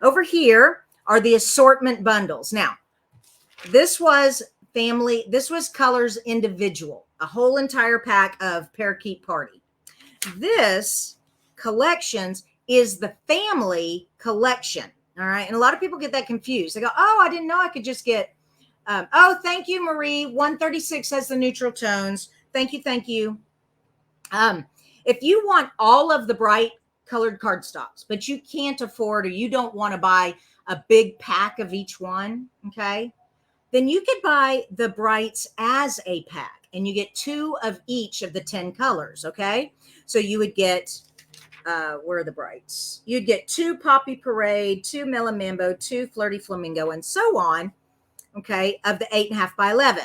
Over here are the assortment bundles. Now, this was family, this was colors individual, a whole entire pack of Parakeet Party. This collections is the family collection. All right. And a lot of people get that confused. They go, oh, I didn't know I could just get, oh, thank you, Marie. 136 has the neutral tones. Thank you. Thank you. If you want all of the bright colored cardstocks, but you can't afford, or you don't want to buy a big pack of each one, okay, then you could buy the brights as a pack and you get 2 of each of the 10 colors, okay? So you would get, where are the brights? You'd get 2 Poppy Parade, 2 Melon Mambo, 2 Flirty Flamingo, and so on, okay, of the 8.5 by 11.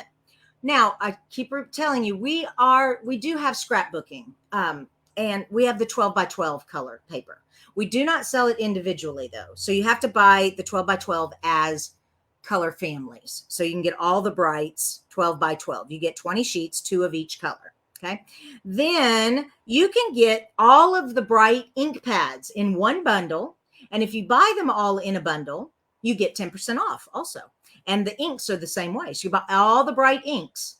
Now, I keep telling you, we do have scrapbooking, and we have the 12 by 12 color paper. We do not sell it individually though. So you have to buy the 12 by 12 as color families. So you can get all the brights 12 by 12. You get 20 sheets, 2 of each color. Okay. Then you can get all of the bright ink pads in one bundle. And if you buy them all in a bundle, you get 10% off also. And the inks are the same way. So you buy all the bright inks,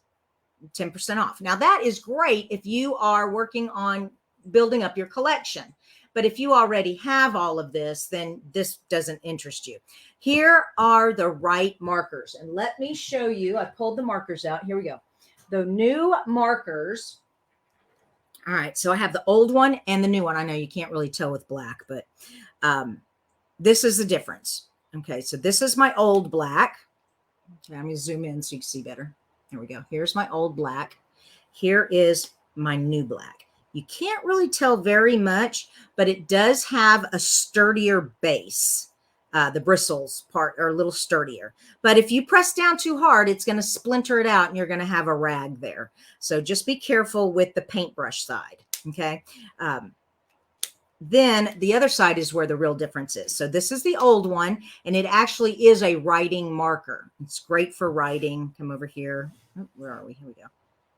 10% off. Now that is great if you are working on building up your collection. But if you already have all of this, then this doesn't interest you. Here are the right markers. And let me show you, I pulled the markers out. Here we go. The new markers. All right. So I have the old one and the new one. I know you can't really tell with black, but this is the difference. Okay. So this is my old black. Okay, I'm going to zoom in so you can see better. Here we go. Here's my old black. Here is my new black. You can't really tell very much, but it does have a sturdier base. The bristles part are a little sturdier. But if you press down too hard, it's going to splinter it out and you're going to have a rag there. So just be careful with the paintbrush side. Okay. Then the other side is where the real difference is. So this is the old one, and it actually is a writing marker. It's great for writing. Come over here. Oh, where are we? Here we go.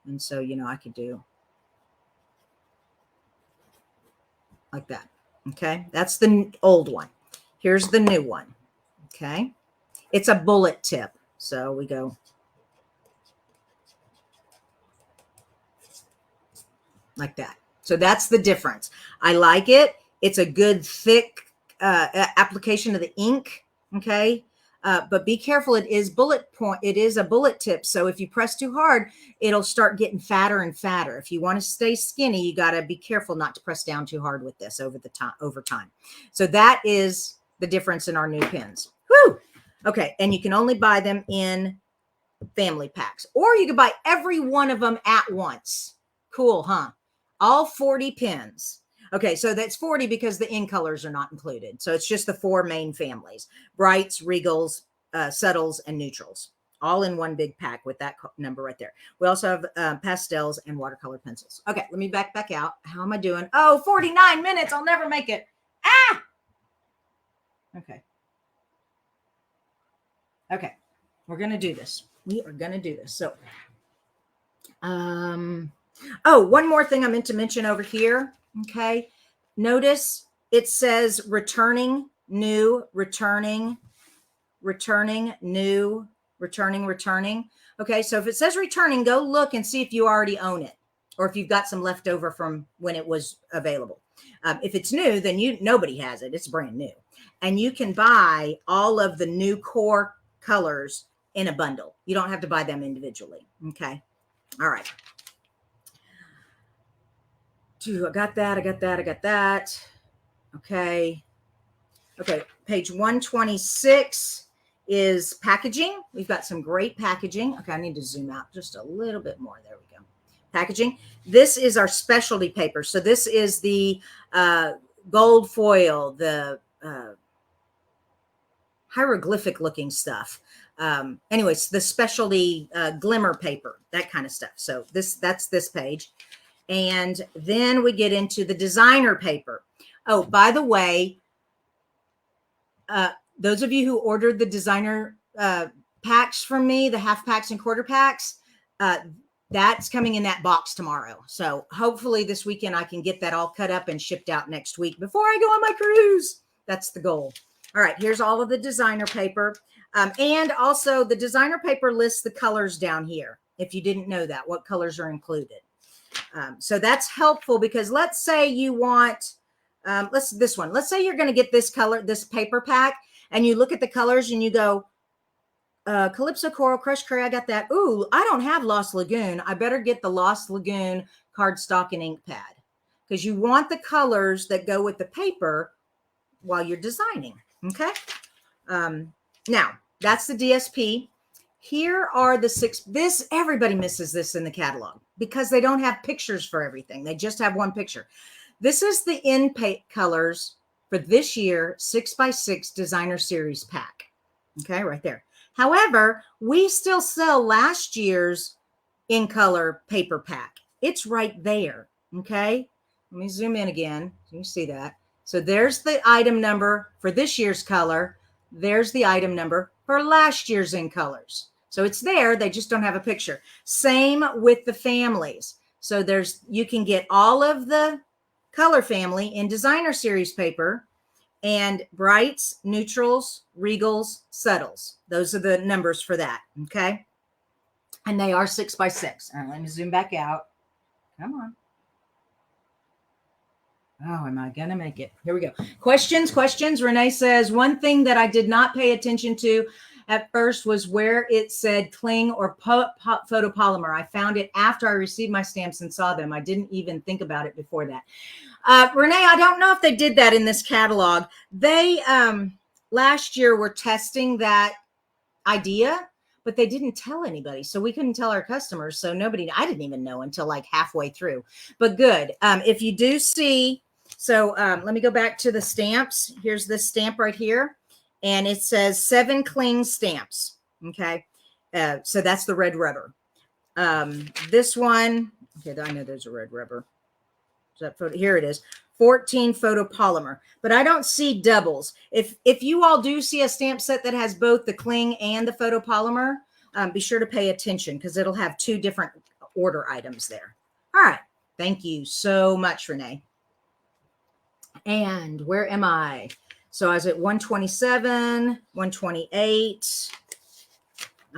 And so, you know, I could do like that. Okay. That's the old one. Here's the new one. Okay. It's a bullet tip. So we go like that. So that's the difference. I like it. It's a good thick application of the ink. Okay. But be careful. It is bullet point. It is a bullet tip. So if you press too hard, it'll start getting fatter and fatter. If you want to stay skinny, you got to be careful not to press down too hard with this over time. So that is the difference in our new pens. Woo! Okay. And you can only buy them in family packs, or you can buy every one of them at once. Cool, huh? All 40 pens. Okay, so that's 40 because the in colors are not included. So it's just the 4 main families: brights, regals, subtles, and neutrals, all in one big pack with that number right there. We also have pastels and watercolor pencils. Okay, let me back out. How am I doing? Oh, 49 minutes. I'll never make it. Ah! Okay. Okay, we're going to do this. We are going to do this. So Oh, one more thing I meant to mention over here. Okay. Notice it says returning, new, returning, returning, new, returning, returning. Okay. So if it says returning, go look and see if you already own it or if you've got some left over from when it was available. If it's new, then nobody has it. It's brand new. And you can buy all of the new core colors in a bundle. You don't have to buy them individually. Okay. All right. I got that. I got that. I got that. Okay. Okay. Page 126 is packaging. We've got some great packaging. Okay. I need to zoom out just a little bit more. There we go. Packaging. This is our specialty paper. So this is the gold foil, the hieroglyphic looking stuff. Anyways, the specialty glimmer paper, that kind of stuff. So that's this page. And then we get into the designer paper. Oh, by the way, those of you who ordered the designer packs from me, the half packs and quarter packs, that's coming in that box tomorrow. So hopefully this weekend I can get that all cut up and shipped out next week before I go on my cruise. That's the goal. All right, here's all of the designer paper. And also the designer paper lists the colors down here. If you didn't know that, what colors are included. So that's helpful because let's say you want, this one. Let's say you're going to get this color, this paper pack, and you look at the colors and you go, Calypso Coral, Crush Curry, I got that. Ooh, I don't have Lost Lagoon. I better get the Lost Lagoon cardstock and ink pad because you want the colors that go with the paper while you're designing. Okay. Now that's the DSP. Here are the 6. Everybody misses this in the catalog because they don't have pictures for everything. They just have one picture. This is the in colors for this year 6x6 designer series pack. Okay, right there. However, we still sell last year's in color paper pack. It's right there. Okay, let me zoom in again. You see that. So there's the item number for this year's color. There's the item number for last year's in colors. So it's there. They just don't have a picture. Same with the families. So you can get all of the color family in designer series paper and brights, neutrals, regals, subtles. Those are the numbers for that. Okay. And they are 6x6. All right, let me zoom back out. Come on. Oh, am I going to make it? Here we go. Questions. Renee says, one thing that I did not pay attention to at first was where it said cling or photopolymer. I found it after I received my stamps and saw them. I didn't even think about it before that. Renee, I don't know if they did that in this catalog. They last year were testing that idea, but they didn't tell anybody. So we couldn't tell our customers. So I didn't even know until like halfway through. But good. If you do see, so let me go back to the stamps. Here's this stamp right here. And it says 7 cling stamps. Okay. So that's the red rubber. This one, okay, I know there's a red rubber. Is that photo? Here it is. 14 photopolymer, but I don't see doubles. If you all do see a stamp set that has both the cling and the photopolymer, be sure to pay attention because it'll have 2 different order items there. All right. Thank you so much, Renee. And where am I? So I was at 127, 128.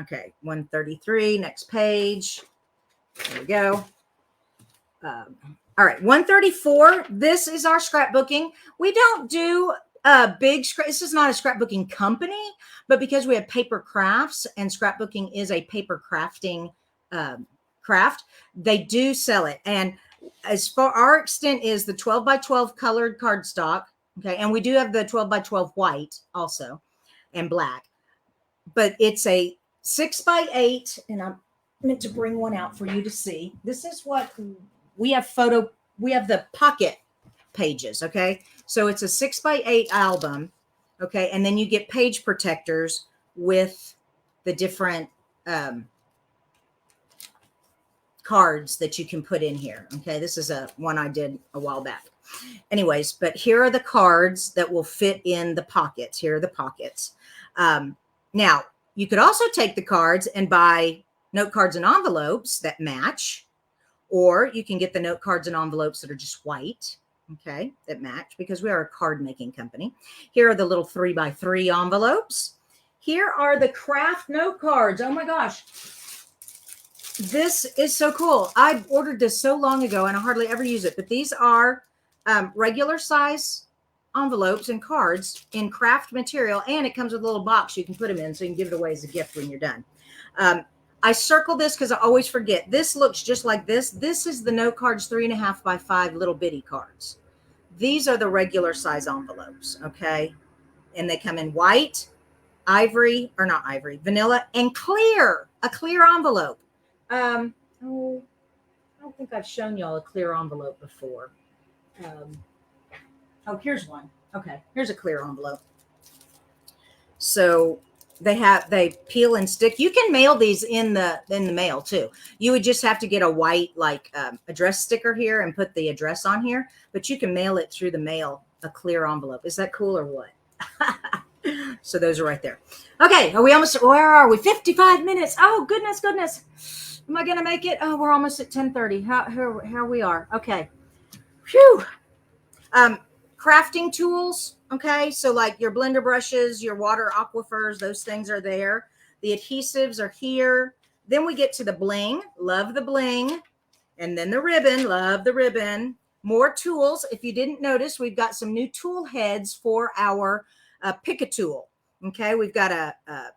Okay, 133, next page. There we go. All right, 134. This is our scrapbooking. We don't do big scrap. This is not a scrapbooking company, but because we have paper crafts and scrapbooking is a paper crafting craft, they do sell it. And as far our extent is the 12 by 12 colored cardstock. Okay, and we do have the 12 by 12 white also and black, but it's a 6 by 8, and I'm meant to bring one out for you to see. This is what we have we have the pocket pages. Okay. So it's a 6 by 8 album. Okay. And then you get page protectors with the different cards that you can put in here. Okay. This is one I did a while back. Anyways, but here are the cards that will fit in the pockets. Here are the pockets. Now you could also take the cards and buy note cards and envelopes that match, or you can get the note cards and envelopes that are just white, okay, that match, because we are a card making company. Here are the little 3x3 envelopes. Here are the craft note cards. Oh my gosh. This is so cool. I ordered this so long ago and I hardly ever use it, but these are regular size envelopes and cards in craft material, and it comes with a little box you can put them in so you can give it away as a gift when you're done. I circle this because I always forget. This looks just like this. This is the note cards 3.5x5 little bitty cards. These are the regular size envelopes, okay? And they come in white, ivory, or not ivory, vanilla, and clear, a clear envelope. Oh, I don't think I've shown y'all a clear envelope before. Oh, here's one. Okay, here's a clear envelope. So they peel and stick. You can mail these in the mail too. You would just have to get a white address sticker here and put the address on here, but you can mail it through the mail, a clear envelope. Is that cool or what? So those are right there. Okay, are we almost, where are we? 55 minutes. Oh, goodness. Am I going to make it? Oh, we're almost at 10:30. How we are. Okay. Phew. Crafting tools. Okay. So like your blender brushes, your water aquifers, those things are there. The adhesives are here. Then we get to the bling. Love the bling. And then the ribbon. Love the ribbon. More tools. If you didn't notice, we've got some new tool heads for our pick-a-tool. Okay, we've got a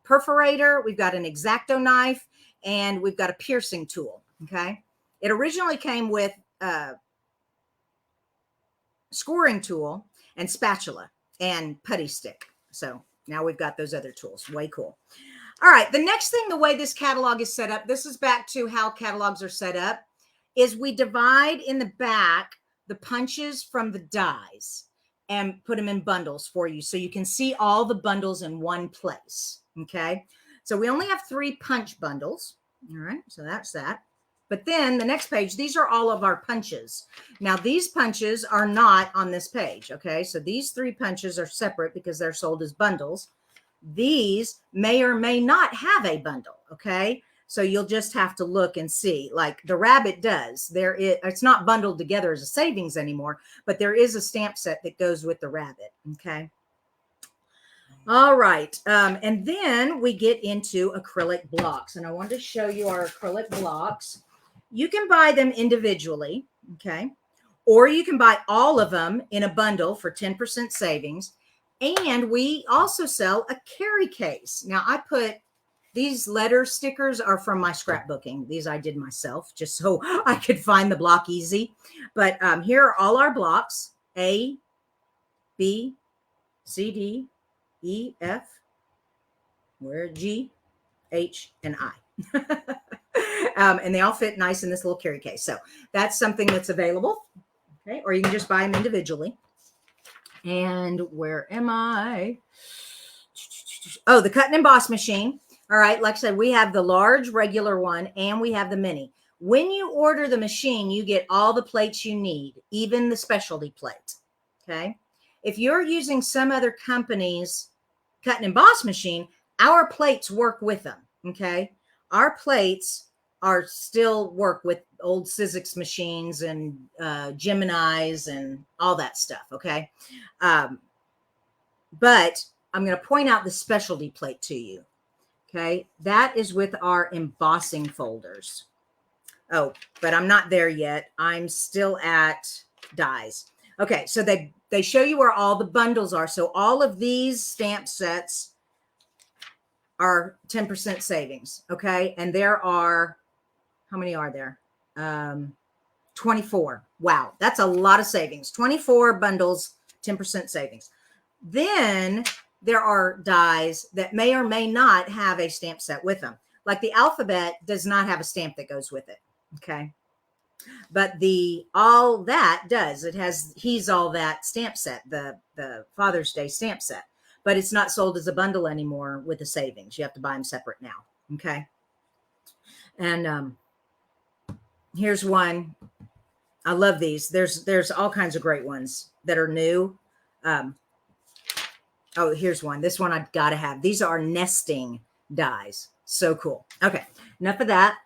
perforator, we've got an X-Acto knife, and we've got a piercing tool. Okay, it originally came with a scoring tool and spatula and putty stick. So now we've got those other tools. Way cool. All right, the next thing, the way this catalog is set up, this is back to how catalogs are set up, is we divide in the back the punches from the dies and put them in bundles for you so you can see all the bundles in one place. Okay, so we only have 3 punch bundles. All right, so that's that. But then the next page, these are all of our punches. Now these punches are not on this page. Okay, so these 3 punches are separate because they're sold as bundles. These may or may not have a bundle. Okay, so you'll just have to look and see. Like the rabbit does. It's not bundled together as a savings anymore, but there is a stamp set that goes with the rabbit. Okay. All right. And then we get into acrylic blocks. And I wanted to show you our acrylic blocks. You can buy them individually. Okay. Or you can buy all of them in a bundle for 10% savings. And we also sell a carry case. Now I put these letter stickers are from my scrapbooking. These I did myself just so I could find the block easy. But here are all our blocks: A, B, C, D, E, F, where G, H, and I. And they all fit nice in this little carry case. So that's something that's available. Okay, or you can just buy them individually. And where am I? Oh, the cut and emboss machine. All right, like I said, we have the large regular one and we have the mini. When you order the machine, you get all the plates you need, even the specialty plate. Okay. If you're using some other company's cut and emboss machine, our plates work with them. Okay. Our plates are still work with old Sizzix machines and Geminis and all that stuff. Okay. But I'm going to point out the specialty plate to you. Okay, that is with our embossing folders. Oh, but I'm not there yet. I'm still at dies. Okay, so they show you where all the bundles are. So all of these stamp sets are 10% savings. Okay, and there are, how many are there? 24. Wow, that's a lot of savings. 24 bundles, 10% savings. Then there are dies that may or may not have a stamp set with them. Like the alphabet does not have a stamp that goes with it. Okay. But the all that does, it has He's All That stamp set, the Father's Day stamp set, but it's not sold as a bundle anymore with the savings. You have to buy them separate now. Okay. And here's one. I love these. There's all kinds of great ones that are new. Oh, here's one. This one I've got to have. These are nesting dies. So cool. Okay, enough of that.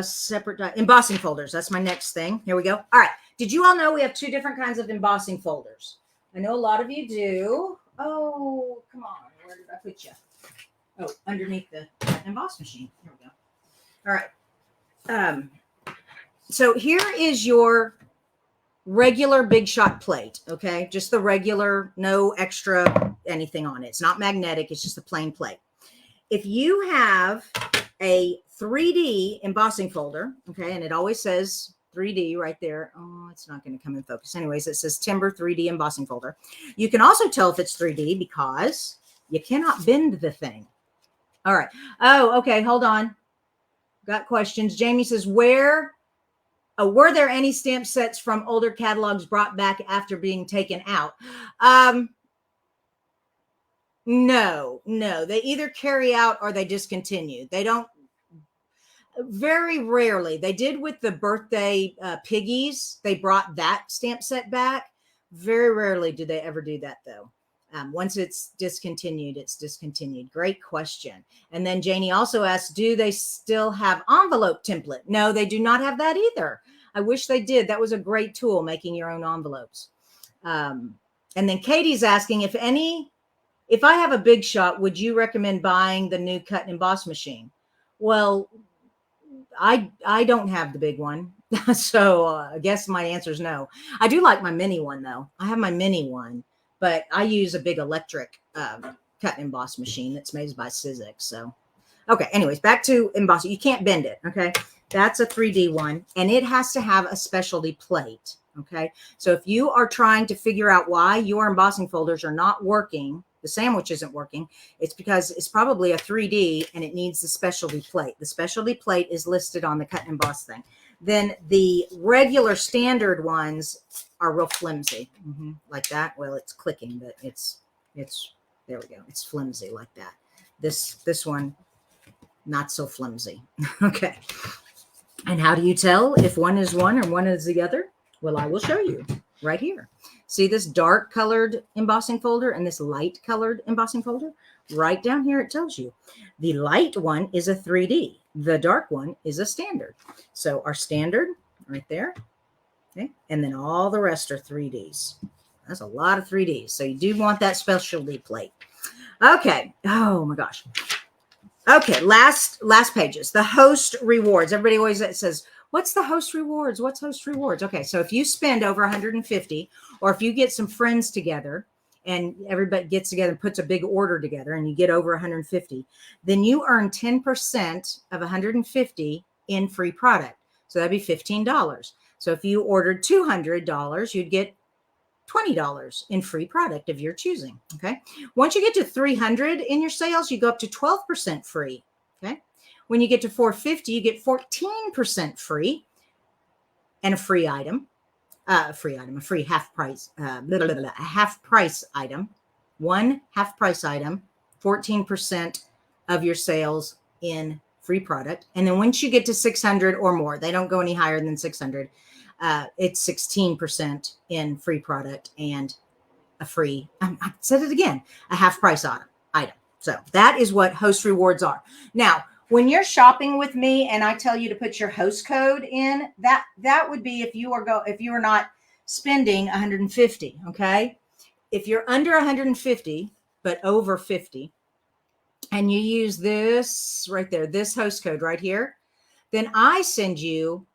Separate embossing folders. That's my next thing. Here we go. All right. Did you all know we have 2 different kinds of embossing folders? I know a lot of you do. Oh, come on. Where did I put you? Oh, underneath the emboss machine. Here we go. All right. So here is your regular Big Shot plate. Okay. Just the regular, no extra anything on it. It's not magnetic. It's just a plain plate. If you have a 3D embossing folder, okay, and it always says 3D right there. Oh, it's not going to come in focus. Anyways, it says Timber 3D embossing folder. You can also tell if it's 3D because you cannot bend the thing. All right. Oh, okay. Hold on. Got questions. Jamie says, were there any stamp sets from older catalogs brought back after being taken out? No. They either carry out or they discontinue. They don't. Very rarely. They did with the birthday piggies. They brought that stamp set back. Very rarely do they ever do that, though. Once it's discontinued, it's discontinued. Great question. And then Janie also asked, do they still have envelope template? No, they do not have that either. I wish they did. That was a great tool, making your own envelopes. And then Katie's asking, if I have a Big Shot, would you recommend buying the new cut and emboss machine? Well, I don't have the big one. So I guess my answer is no. I do like my mini one, though. I have my mini one, but I use a big electric cut and emboss machine that's made by Sizzix. So, okay. Anyways, back to embossing. You can't bend it. Okay. That's a 3D one, and it has to have a specialty plate. Okay. So if you are trying to figure out why your embossing folders are not working, the sandwich isn't working, it's because it's probably a 3D and it needs the specialty plate. The specialty plate is listed on the cut and emboss thing. Then the regular standard ones are real flimsy, like that. Well, it's clicking, but it's there we go. It's flimsy like that. This one, not so flimsy. Okay. And how do you tell if one is one or one is the other? Well, I will show you right here. See this dark colored embossing folder and this light colored embossing folder? Right down here, it tells you. The light one is a 3D. The dark one is a standard. So our standard right there. Okay. And then all the rest are 3Ds. That's a lot of 3Ds. So you do want that specialty plate. Okay. Oh my gosh. Okay. Last pages. The host rewards. Everybody always says, what's the host rewards? What's host rewards? Okay. So if you spend over 150, or if you get some friends together and everybody gets together and puts a big order together and you get over 150, then you earn 10% of 150 in free product. So that'd be $15. So if you ordered $200, you'd get $20 in free product of your choosing. Okay. Once you get to 300 in your sales, you go up to 12% free. Okay. When you get to 450, you get 14% free and a free item, a free half price, a half price item, one half price item, 14% of your sales in free product. And then once you get to 600 or more, they don't go any higher than 600. It's 16% in free product and a free, I said it again, a half price item. So that is what host rewards are. Now, when you're shopping with me and I tell you to put your host code in, that would be if you are not spending 150, okay? If you're under 150 but over 50 and you use this right there, this host code right here, then I send you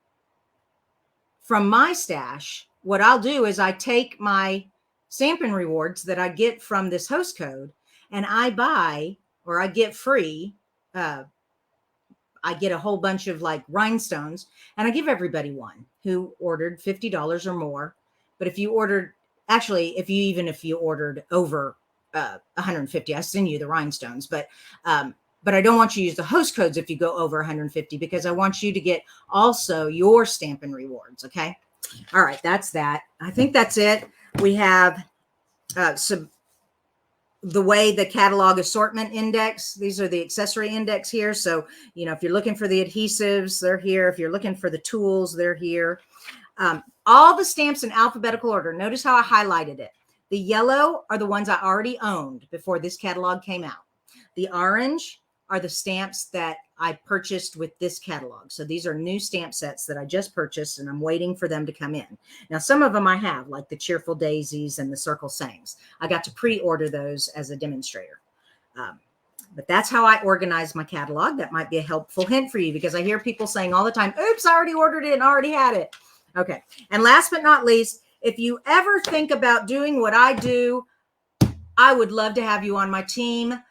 from my stash. What I'll do is I take my Stampin' rewards that I get from this host code and I buy, or I get free, I get a whole bunch of like rhinestones and I give everybody one who ordered $50 or more. But if you ordered, actually, if you ordered over 150, I send you the rhinestones, but I don't want you to use the host codes if you go over 150, because I want you to get also your Stampin' rewards. Okay. All right. That's that. I think that's it. We have the way the catalog assortment index, these are the accessory index here. So, if you're looking for the adhesives, they're here. If you're looking for the tools, they're here. All the stamps in alphabetical order. Notice how I highlighted it. The yellow are the ones I already owned before this catalog came out. The orange are the stamps that I purchased with this catalog. So these are new stamp sets that I just purchased, and I'm waiting for them to come in. Now, some of them I have, like the Cheerful Daisies and the Circle Sayings. I got to pre-order those as a demonstrator. But that's how I organize my catalog. That might be a helpful hint for you, because I hear people saying all the time, oops, I already ordered it and already had it. Okay. And last but not least, if you ever think about doing what I do, I would love to have you on my team.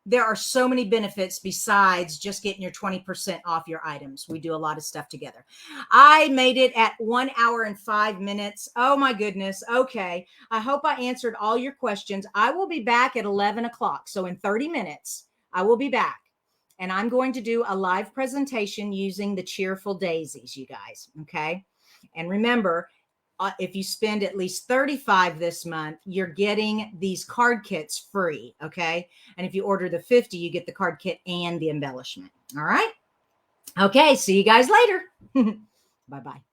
There are so many benefits besides just getting your 20% off your items. We do a lot of stuff together. I made it at 1 hour and 5 minutes. Oh my goodness. Okay. I hope I answered all your questions. I will be back at 11 o'clock. So in 30 minutes, I will be back, and I'm going to do a live presentation using the Cheerful Daisies, you guys. Okay. And remember, if you spend at least $35 this month, you're getting these card kits free. Okay. And if you order the 50, you get the card kit and the embellishment. All right. Okay. See you guys later. Bye-bye.